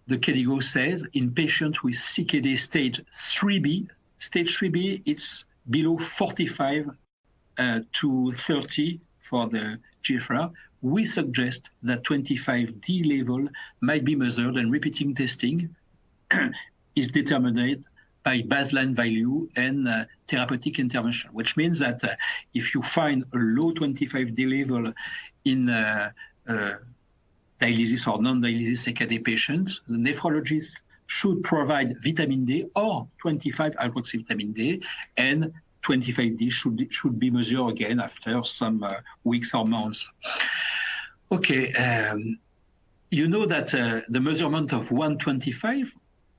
The KDIGO says in patients with CKD stage 3B, it's below 45 to 30 for the GFR. We suggest that 25D level might be measured, and repeating testing is determined by baseline value and therapeutic intervention, which means that if you find a low 25D level in dialysis or non-dialysis CKD patients, the nephrologist should provide vitamin D or 25 hydroxyvitamin D, and 25D should be measured again after some weeks or months. Okay, you know that the measurement of 125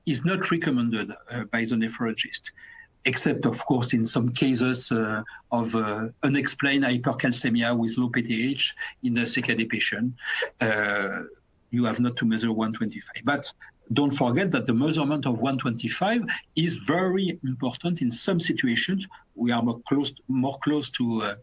is not recommended by the nephrologist, except, of course, in some cases of unexplained hypercalcemia with low PTH in the CKD patient. You have not to measure 125. But don't forget that the measurement of 125 is very important in some situations. We are more close to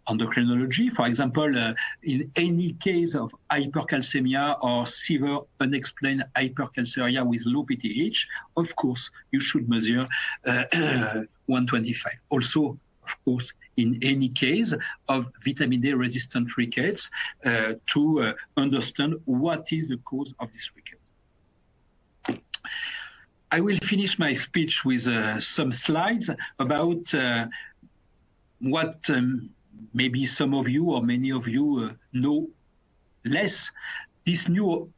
endocrinology. For example, in any case of hypercalcemia or severe unexplained hypercalciuria with low PTH, of course, you should measure 125. Also, of course, in any case of vitamin D resistant rickets to understand what is the cause of this ricket. I will finish my speech with some slides about what maybe some of you or many of you know less. This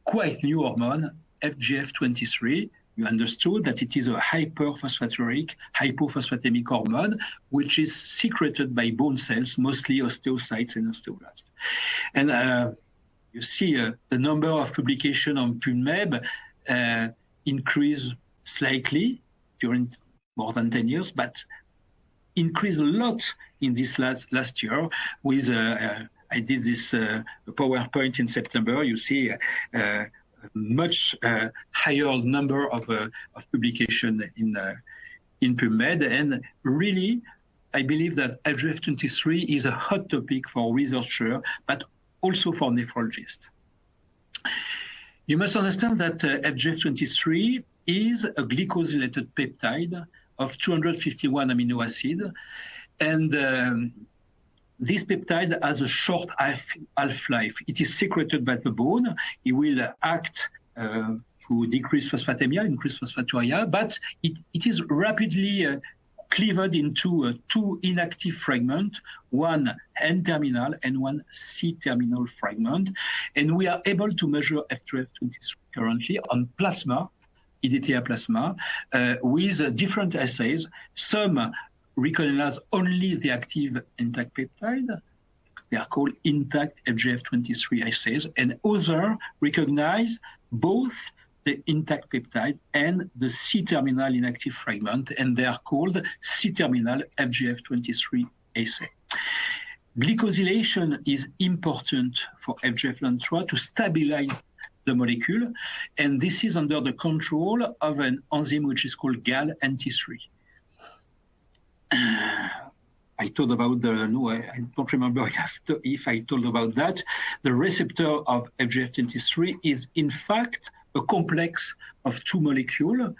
quite new hormone, FGF23, you understood that it is a hyperphosphaturic, hypophosphatemic hormone, which is secreted by bone cells, mostly osteocytes and osteoblasts. And you see the number of publications on Pubmed increase slightly during more than 10 years, but increased a lot in this last year with, I did this PowerPoint in September. You see a much higher number of publication in Pubmed. And really, I believe that FGF23 is a hot topic for researchers, but also for nephrologists. You must understand that FGF23 is a glycosylated peptide of 251 amino acids. And this peptide has a short half-life. It is secreted by the bone. It will act to decrease phosphatemia, increase phosphaturia, but it is rapidly cleaved into two inactive fragments, one N-terminal and one C-terminal fragment. And we are able to measure FGF23 currently on plasma, editorial plasma, with different assays. Some recognize only the active intact peptide. They are called intact FGF23 assays, and others recognize both the intact peptide and the C-terminal inactive fragment, and they are called C-terminal FGF23 assay. Glycosylation is important for FGF23 to stabilize the molecule, and this is under the control of an enzyme which is called GAL-NT3. I told about I don't remember if I told about that. The receptor of FGF23 is in fact a complex of two molecules.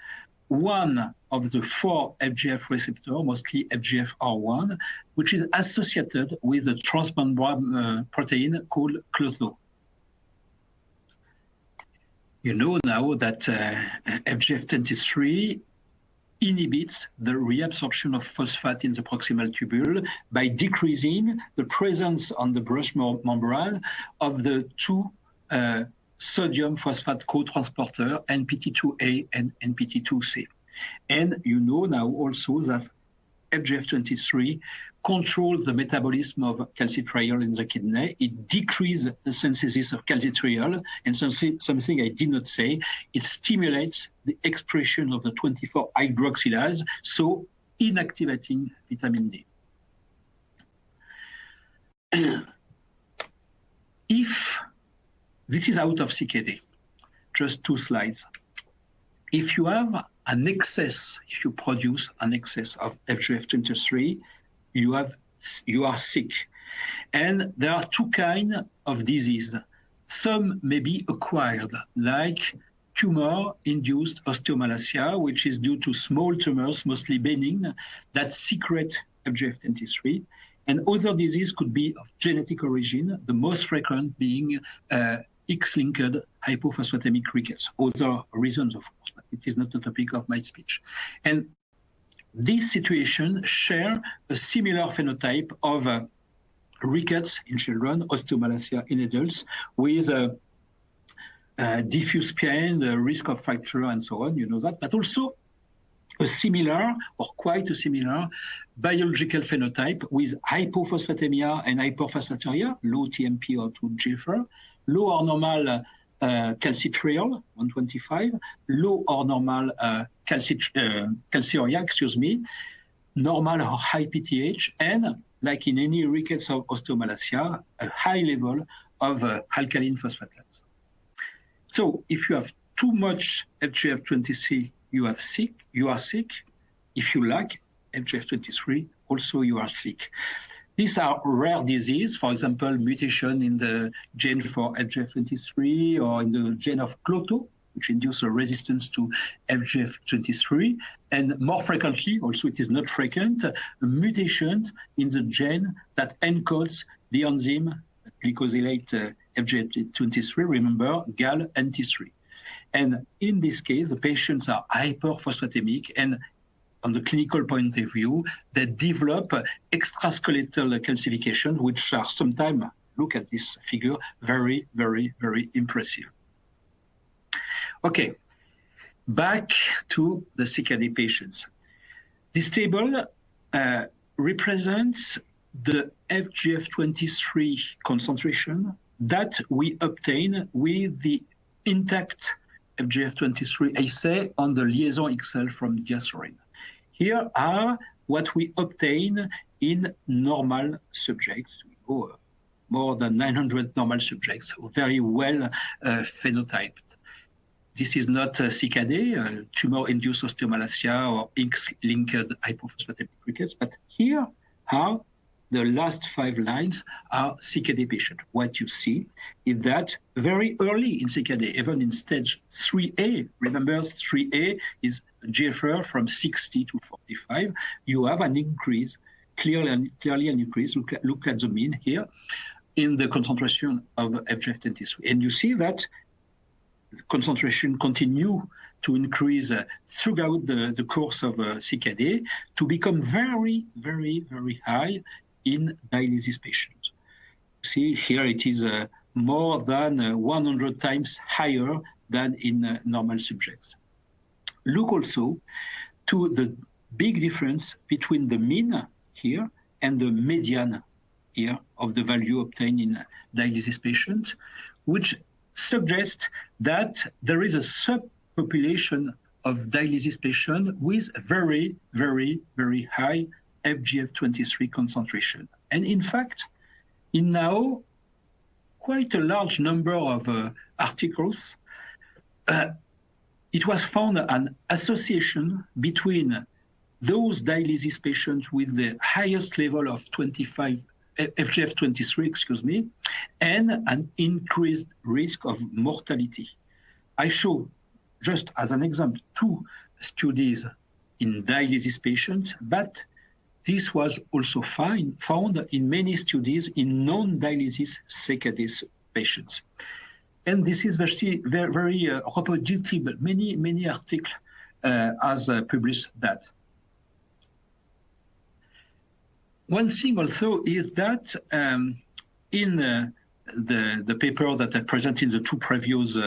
One of the four FGF receptors, mostly FGFR1, which is associated with a transmembrane protein called clotho. You know now that FGF23 inhibits the reabsorption of phosphate in the proximal tubule by decreasing the presence on the brush membrane of the two sodium phosphate co-transporter, NPT2A and NPT2C. And you know now also that FGF23 controls the metabolism of calcitriol in the kidney. It decreases the synthesis of calcitriol, and something I did not say, it stimulates the expression of the 24-hydroxylase, so inactivating vitamin D. If this is out of CKD, just 2 slides. If you have an excess, if you produce an excess of FGF23, you are sick. And there are 2 kinds of disease. Some may be acquired, like tumor-induced osteomalacia, which is due to small tumors, mostly benign, that secrete FGF23. And other disease could be of genetic origin, the most frequent being X-linked hypophosphatemic rickets. Other reasons, of course, but it is not the topic of my speech. And these situations share a similar phenotype of rickets in children, osteomalacia in adults, with diffuse pain, the risk of fracture, and so on, you know that, but also a similar, or quite a similar, biological phenotype with hypophosphatemia and hyperphosphaturia, low TMP or 2 GFR, low or normal calcitriol, 125, low or normal calciuria, normal or high PTH, and like in any rickets of osteomalacia, a high level of alkaline phosphatases. So if you have too much FGF23, you are sick. If you lack FGF23, also you are sick. These are rare diseases, for example, mutation in the gene for FGF23 or in the gene of clotho, which induces a resistance to FGF23. And more frequently, also it is not frequent, a mutation in the gene that encodes the enzyme that glycosylate FGF23, remember, GAL-NT3. And in this case, the patients are hyperphosphatemic, and on the clinical point of view, they develop extraskeletal calcification, which are sometimes, look at this figure, very, very, very impressive. Okay, back to the CKD patients. This table represents the FGF23 concentration that we obtain with the intact FGF23 assay on the liaison XL from diazorin. Here are what we obtain in normal subjects. More than 900 normal subjects, very well phenotyped. This is not CKD, tumor-induced osteomalacia or X-linked hypophosphatemic rickets, but here are the last 5 lines are CKD patient. What you see is that very early in CKD, even in stage 3A, remember 3A is GFR from 60 to 45, you have an increase, clearly an increase. Look at the mean here in the concentration of FGF23. And you see that the concentration continue to increase throughout the course of CKD to become very, very, very high in dialysis patients. See, here it is more than 100 times higher than in normal subjects. Look also to the big difference between the mean here and the median here of the value obtained in dialysis patients, which suggests that there is a subpopulation of dialysis patients with very, very, very high FGF23 concentration. And in fact, in now quite a large number of articles, it was found an association between those dialysis patients with the highest level of FGF23, and an increased risk of mortality. I show, just as an example, 2 studies in dialysis patients, but this was also found in many studies in non-dialysis CKD patients. And this is very, very reproducible. Many articles has published that. One thing also is that in the paper that I presented in the 2 previous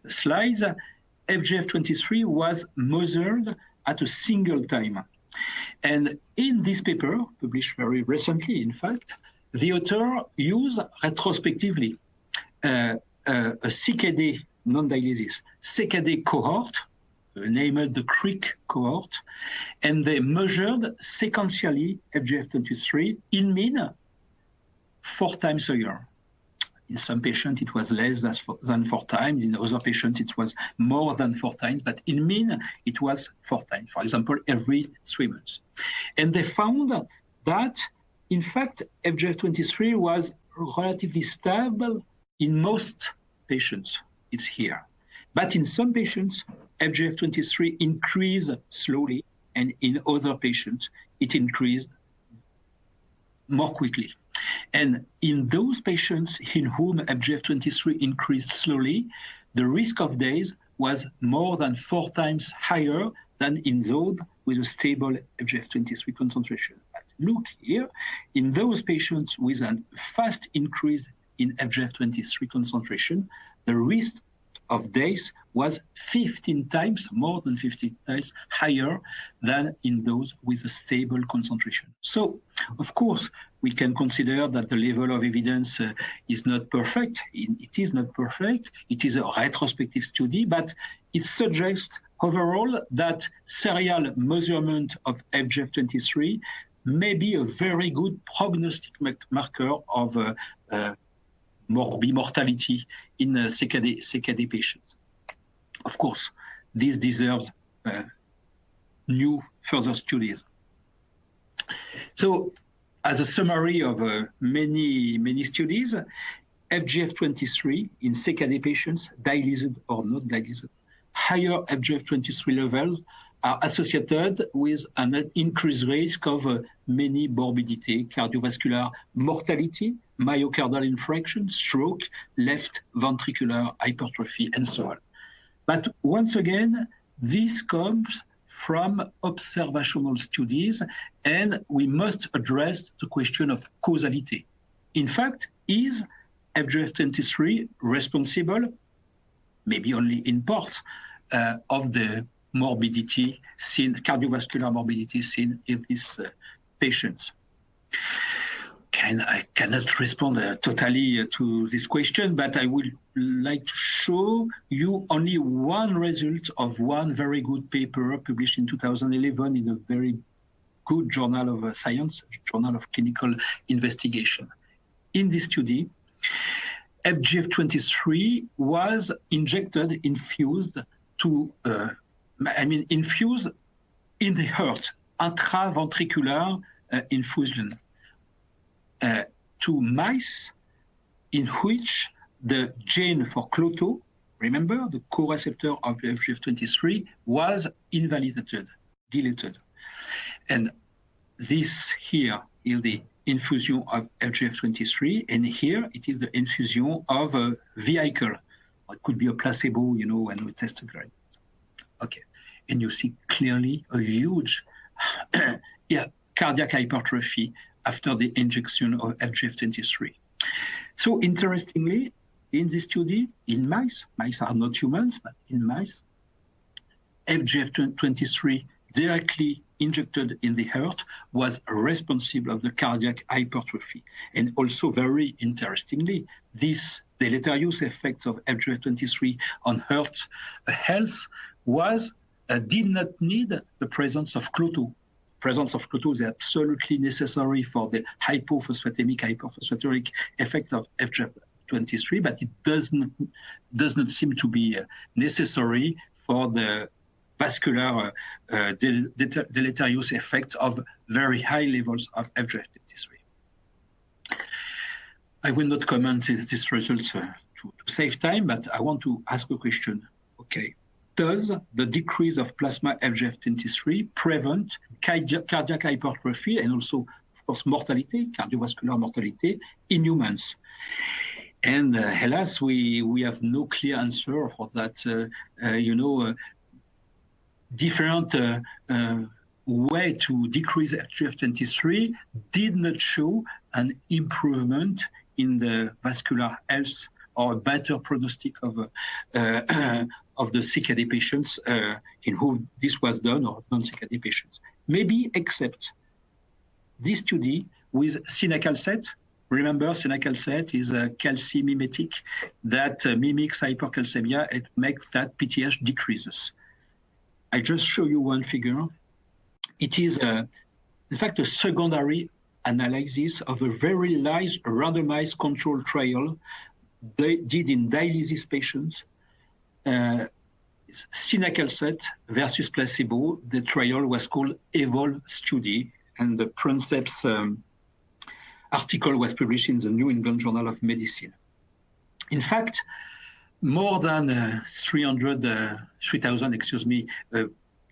slides, FGF23 was measured at a single time. And in this paper, published very recently, in fact, the author used retrospectively a CKD non-dialysis, CKD cohort, named the CRIC cohort, and they measured sequentially FGF23 in mean 4 times a year. In some patients, it was less than 4 times. In other patients, it was more than 4 times. But in mean, it was 4 times, for example, every 3 months. And they found that, in fact, FGF23 was relatively stable in most patients. It's here. But in some patients, FGF23 increased slowly, and in other patients, it increased more quickly. And in those patients in whom FGF23 increased slowly, the risk of death was more than 4 times higher than in those with a stable FGF23 concentration. But look here, in those patients with a fast increase in FGF23 concentration, the risk of death was 15 times, more than 15 times higher than in those with a stable concentration. So, of course, we can consider that the level of evidence is not perfect. It is not perfect. It is a retrospective study, but it suggests overall that serial measurement of FGF23 may be a very good prognostic marker of mortality in CKD patients. Of course, this deserves new further studies. So, as a summary of many studies, FGF23 in CKD patients, dialyzed or not dialyzed, higher FGF23 levels are associated with an increased risk of many morbidity, cardiovascular mortality, myocardial infarction, stroke, left ventricular hypertrophy, and so on. But once again, this comes from observational studies, and we must address the question of causality. In fact, is FGF23 responsible, maybe only in part, of the morbidity seen, cardiovascular morbidity seen in these patients? I cannot respond totally to this question, but I would like to show you only one result of one very good paper published in 2011 in a very good journal of science, journal of clinical investigation. In this study, FGF23 was infused in the heart, intraventricular infusion, to mice in which the gene for Cloto, remember the co-receptor of FGF23, was invalidated, deleted. And this here is the infusion of FGF23, and here it is the infusion of a vehicle. It could be a placebo, you know, when we tested it. Okay, and you see clearly a huge cardiac hypertrophy after the injection of FGF23. So interestingly, in this study, in mice are not humans, but in mice, FGF23 directly injected in the heart was responsible of the cardiac hypertrophy. And also very interestingly, this deleterious effect of FGF23 on heart health did not need the presence of Cloto. Presence of Cloto is absolutely necessary for the hypophosphatemic effect of FGF23, but it does not seem to be necessary for the vascular deleterious effects of very high levels of FGF23. I will not comment these results to save time, but I want to ask a question. Okay. Does the decrease of plasma FGF23 prevent cardiac hypertrophy and also, of course, mortality, cardiovascular mortality in humans? And alas, we have no clear answer for that. Different way to decrease FGF23 did not show an improvement in the vascular health or a better prognostic of the CKD patients in whom this was done, or non-CKD patients. Maybe except this study with cinacalcet. Remember, cinacalcet is a calcimimetic that mimics hypercalcemia. It makes that PTH decreases. I just show you one figure. It is, in fact, a secondary analysis of a very large randomized control trial they did in dialysis patients, cinacalcet versus placebo. The trial was called EVOL study, and the Princeps article was published in the New England Journal of Medicine. In fact, more than 3,000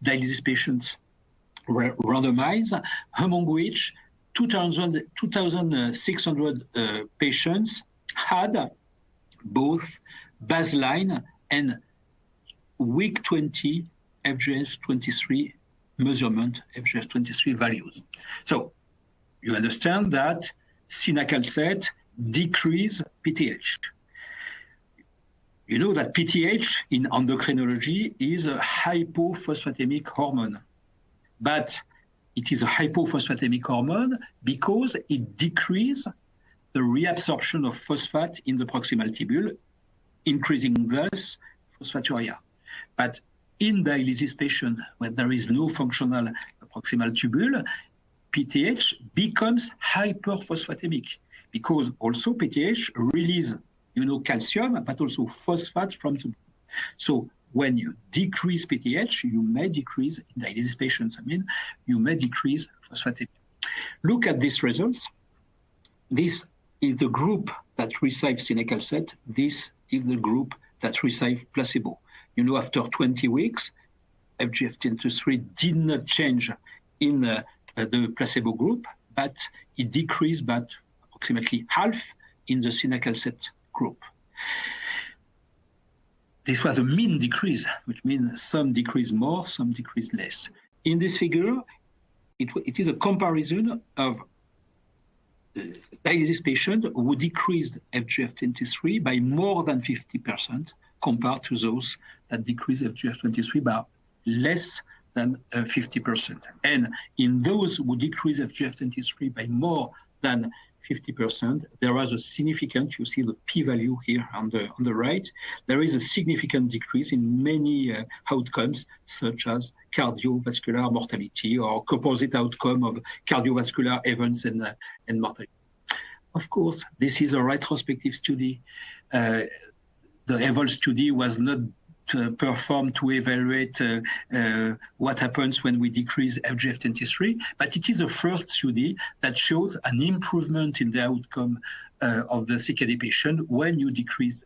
dialysis patients were randomized, among which 2,600 patients had both baseline and week 20 FGF23 measurement, FGF23 values. So you understand that cinacalcet decrease PTH. You know that PTH in endocrinology is a hypophosphatemic hormone, but it is a hypophosphatemic hormone because it decreases the reabsorption of phosphate in the proximal tubule, increasing thus phosphaturia. But in dialysis patients, when there is no functional proximal tubule, PTH becomes hyperphosphatemic because also PTH releases, calcium, but also phosphate from the. So when you decrease PTH, you may decrease in dialysis patients. You may decrease phosphatemia. Look at these results. This is the group that received cinacalcet. This is the group that received placebo. After 20 weeks, FGF23 did not change in the placebo group, but it decreased by approximately half in the cinacalcet group. This was a mean decrease, which means some decrease more, some decrease less. In this figure, it is a comparison of dialysis patients who decreased FGF23 by more than 50% compared to those that decreased FGF23 by less than 50%. And in those who decrease FGF23 by more than 50%, there was a significant, you see the p-value here on the right, there is a significant decrease in many outcomes, such as cardiovascular mortality or composite outcome of cardiovascular events and mortality. Of course, this is a retrospective study. The EVOL study was not performed to evaluate what happens when we decrease FGF23, but it is a first study that shows an improvement in the outcome of the CKD patient when you decrease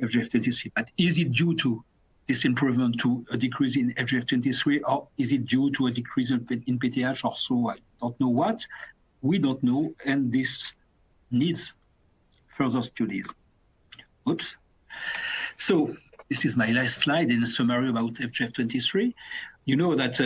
FGF23. But is it due to this improvement to a decrease in FGF23, or is it due to a decrease in PTH or so? I don't know what. We don't know, and this needs further studies. Oops. So this is my last slide in a summary about FGF23. You know that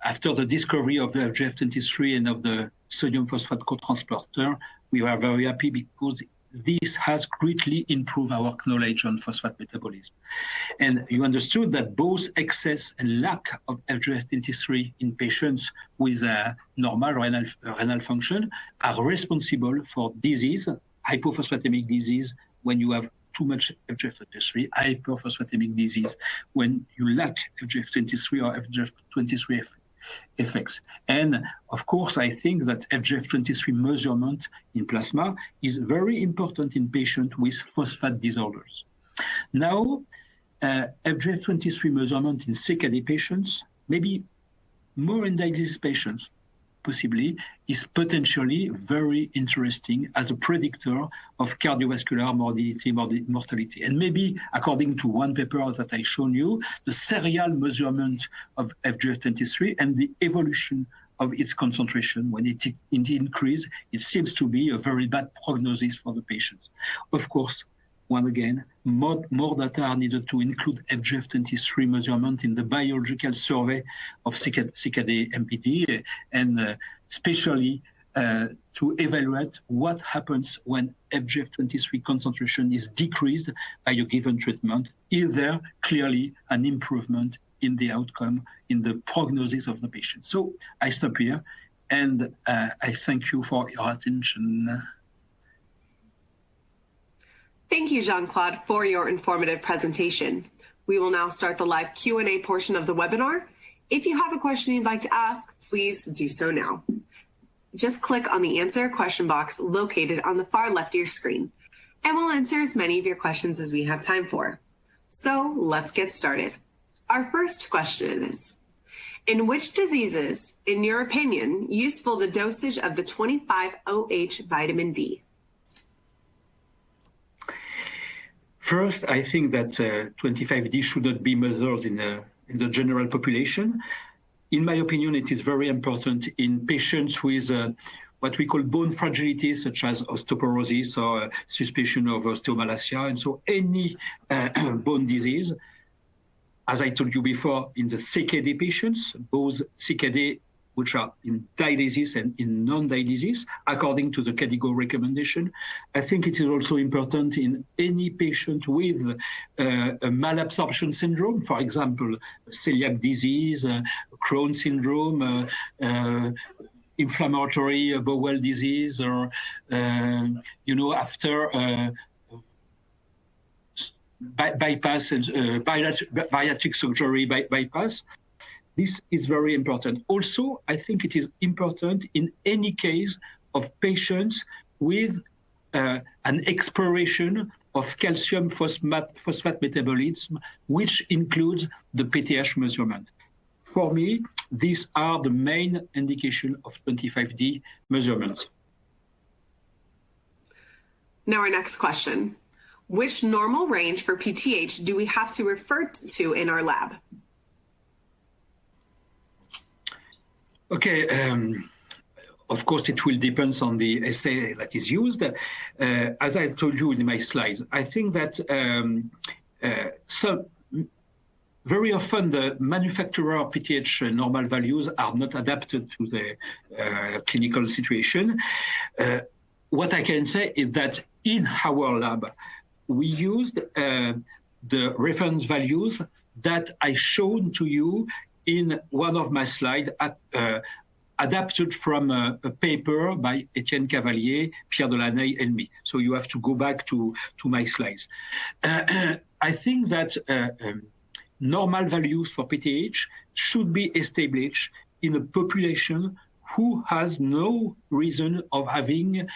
after the discovery of FGF23 and of the sodium phosphate cotransporter, we were very happy because this has greatly improved our knowledge on phosphate metabolism. And you understood that both excess and lack of FGF23 in patients with normal renal function are responsible for disease, hypophosphatemic disease, when you have too much FGF23, hyperphosphatemic disease, when you lack FGF23 or FGF23 effects. And of course, I think that FGF23 measurement in plasma is very important in patients with phosphate disorders. Now, FGF23 measurement in CKD patients, maybe more in dialysis patients, possibly, is potentially very interesting as a predictor of cardiovascular mortality. And maybe, according to one paper that I shown you, the serial measurement of FGF23 and the evolution of its concentration, when it increases, it seems to be a very bad prognosis for the patients. Of course, once again, more data are needed to include FGF23 measurement in the biological survey of CKD MPD, and especially to evaluate what happens when FGF23 concentration is decreased by a given treatment. Is there clearly an improvement in the outcome, in the prognosis of the patient? So I stop here, and I thank you for your attention. Thank you, Jean-Claude, for your informative presentation. We will now start the live Q&A portion of the webinar. If you have a question you'd like to ask, please do so now. Just click on the answer question box located on the far left of your screen, and we'll answer as many of your questions as we have time for. So let's get started. Our first question is, in which diseases, in your opinion, useful the dosage of the 25-OH vitamin D? First, I think that 25D should not be measured in the general population. In my opinion, it is very important in patients with what we call bone fragility, such as osteoporosis or suspicion of osteomalacia, and so any bone disease. As I told you before, in the CKD patients, both CKD which are in dialysis and in non-dialysis, according to the KDIGO recommendation. I think it is also important in any patient with a malabsorption syndrome, for example, celiac disease, Crohn's syndrome, inflammatory bowel disease, or, after bypass, bariatric surgery bypass. This is very important. Also, I think it is important in any case of patients with an exploration of calcium phosphate metabolism, which includes the PTH measurement. For me, these are the main indication of 25D measurements. Now our next question. Which normal range for PTH do we have to refer to in our lab? Okay, of course, it will depend on the assay that is used. As I told you in my slides, I think that very often the manufacturer PTH normal values are not adapted to the clinical situation. What I can say is that in our lab, we used the reference values that I showed to you in one of my slides at adapted from a paper by Etienne Cavalier, Pierre Delaney, and me. So you have to go back to my slides. I think that normal values for PTH should be established in a population who has no reason of having,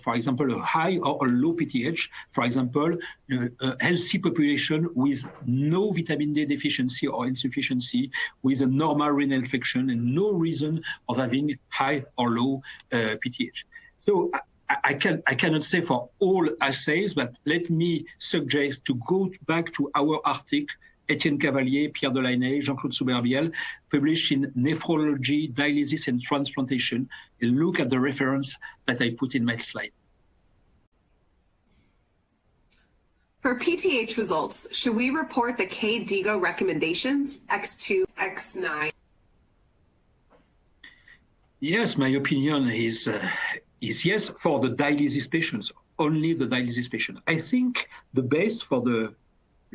for example, a high or a low PTH. For example, a healthy population with no vitamin D deficiency or insufficiency, with a normal renal function, and no reason of having high or low PTH. So I cannot say for all assays, but let me suggest to go back to our article, Etienne Cavalier, Pierre Delaney, Jean-Claude Souberbielle, published in Nephrology, Dialysis and Transplantation, and look at the reference that I put in my slide. For PTH results, should we report the KDIGO recommendations, X2, X9? Yes, my opinion is yes for the dialysis patients, only the dialysis patient. I think the best for the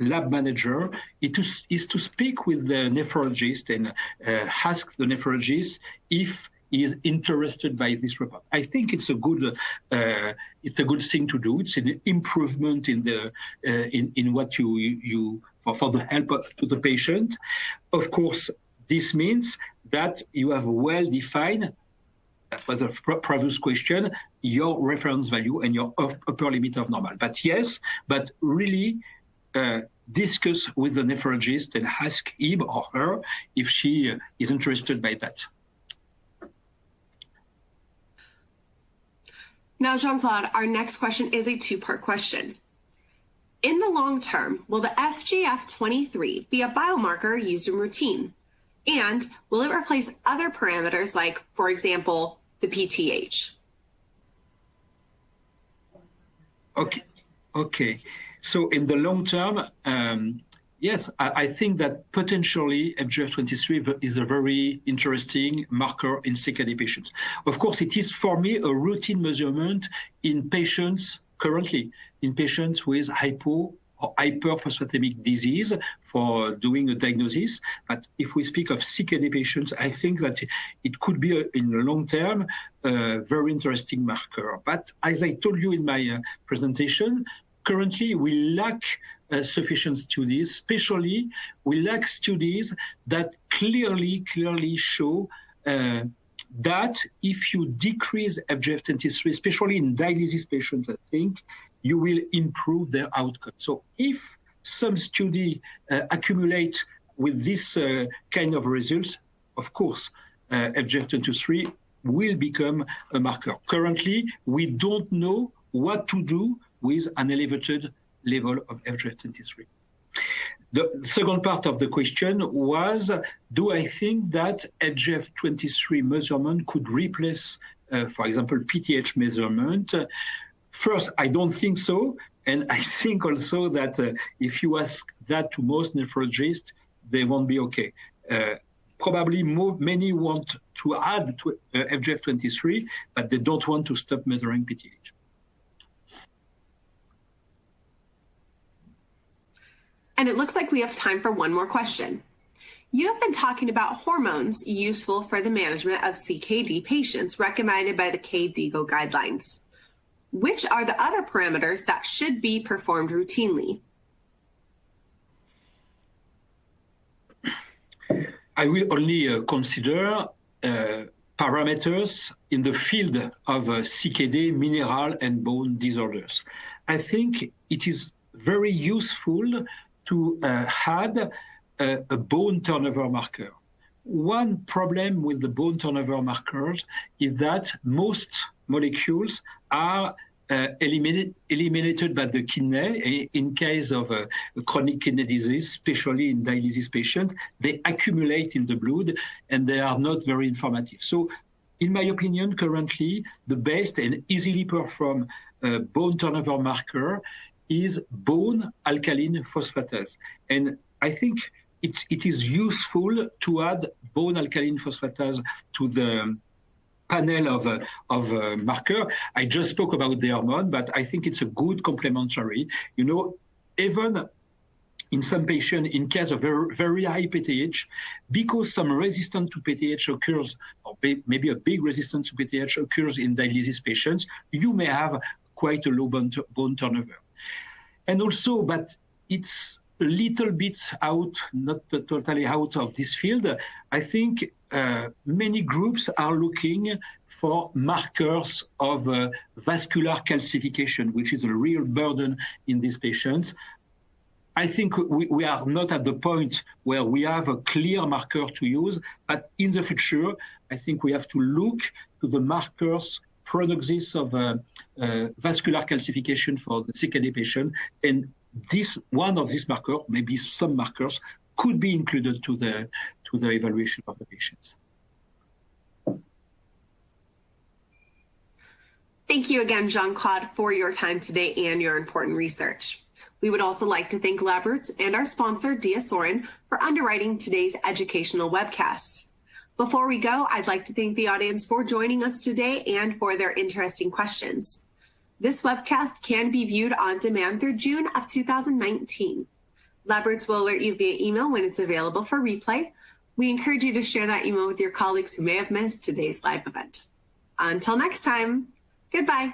lab manager is to speak with the nephrologist and ask the nephrologist if he is interested by this report. I think it's a good thing to do. It's an improvement in the in what you for the help to the patient. Of course, this means that you have well defined. That was a previous question, your reference value and your upper limit of normal. But yes, but really discuss with the nephrologist and ask him or her if she is interested by that. Now, Jean-Claude, our next question is a two-part question. In the long term, will the FGF23 be a biomarker used in routine? And will it replace other parameters like, for example, the PTH? Okay. So in the long term, yes, I think that potentially FGF23 is a very interesting marker in CKD patients. Of course, it is for me a routine measurement in patients currently, in patients with hypo or hyperphosphatemic disease for doing a diagnosis. But if we speak of CKD patients, I think that it could be, in the long term, a very interesting marker. But as I told you in my presentation, currently we lack sufficient studies, especially we lack studies that clearly show that if you decrease FGF23, especially in dialysis patients, I think, you will improve their outcome. So if some study accumulate with this kind of results, of course, FGF23 will become a marker. Currently, we don't know what to do with an elevated level of FGF23. The second part of the question was, do I think that FGF23 measurement could replace, for example, PTH measurement? First, I don't think so. And I think also that if you ask that to most nephrologists, they won't be okay. Probably many want to add to FGF23, but they don't want to stop measuring PTH. And it looks like we have time for one more question. You have been talking about hormones useful for the management of CKD patients recommended by the KDIGO guidelines. Which are the other parameters that should be performed routinely? I will only consider parameters in the field of CKD, mineral and bone disorders. I think it is very useful to add a bone turnover marker. One problem with the bone turnover markers is that most molecules are eliminated by the kidney. In case of a chronic kidney disease, especially in dialysis patients, they accumulate in the blood and they are not very informative. So in my opinion, currently, the best and easily performed bone turnover marker is bone alkaline phosphatase. And I think it is useful to add bone alkaline phosphatase to the panel of marker. I just spoke about the hormone, but I think it's a good complementary. You know, even in some patients in case of very, very high PTH, because some resistance to PTH occurs, or maybe a big resistance to PTH occurs in dialysis patients, you may have quite a low bone turnover. And also, but it's a little bit out, not totally out of this field. I think many groups are looking for markers of vascular calcification, which is a real burden in these patients. I think we are not at the point where we have a clear marker to use, but in the future, I think we have to look to the markers, prognosis of vascular calcification for the CKD patient, and this one of these markers, maybe some markers, could be included to the evaluation of the patients. Thank you again, Jean-Claude, for your time today and your important research. We would also like to thank LabRoots and our sponsor, Diasorin, for underwriting today's educational webcast. Before we go, I'd like to thank the audience for joining us today and for their interesting questions. This webcast can be viewed on demand through June of 2019. LabRoots will alert you via email when it's available for replay. We encourage you to share that email with your colleagues who may have missed today's live event. Until next time, goodbye.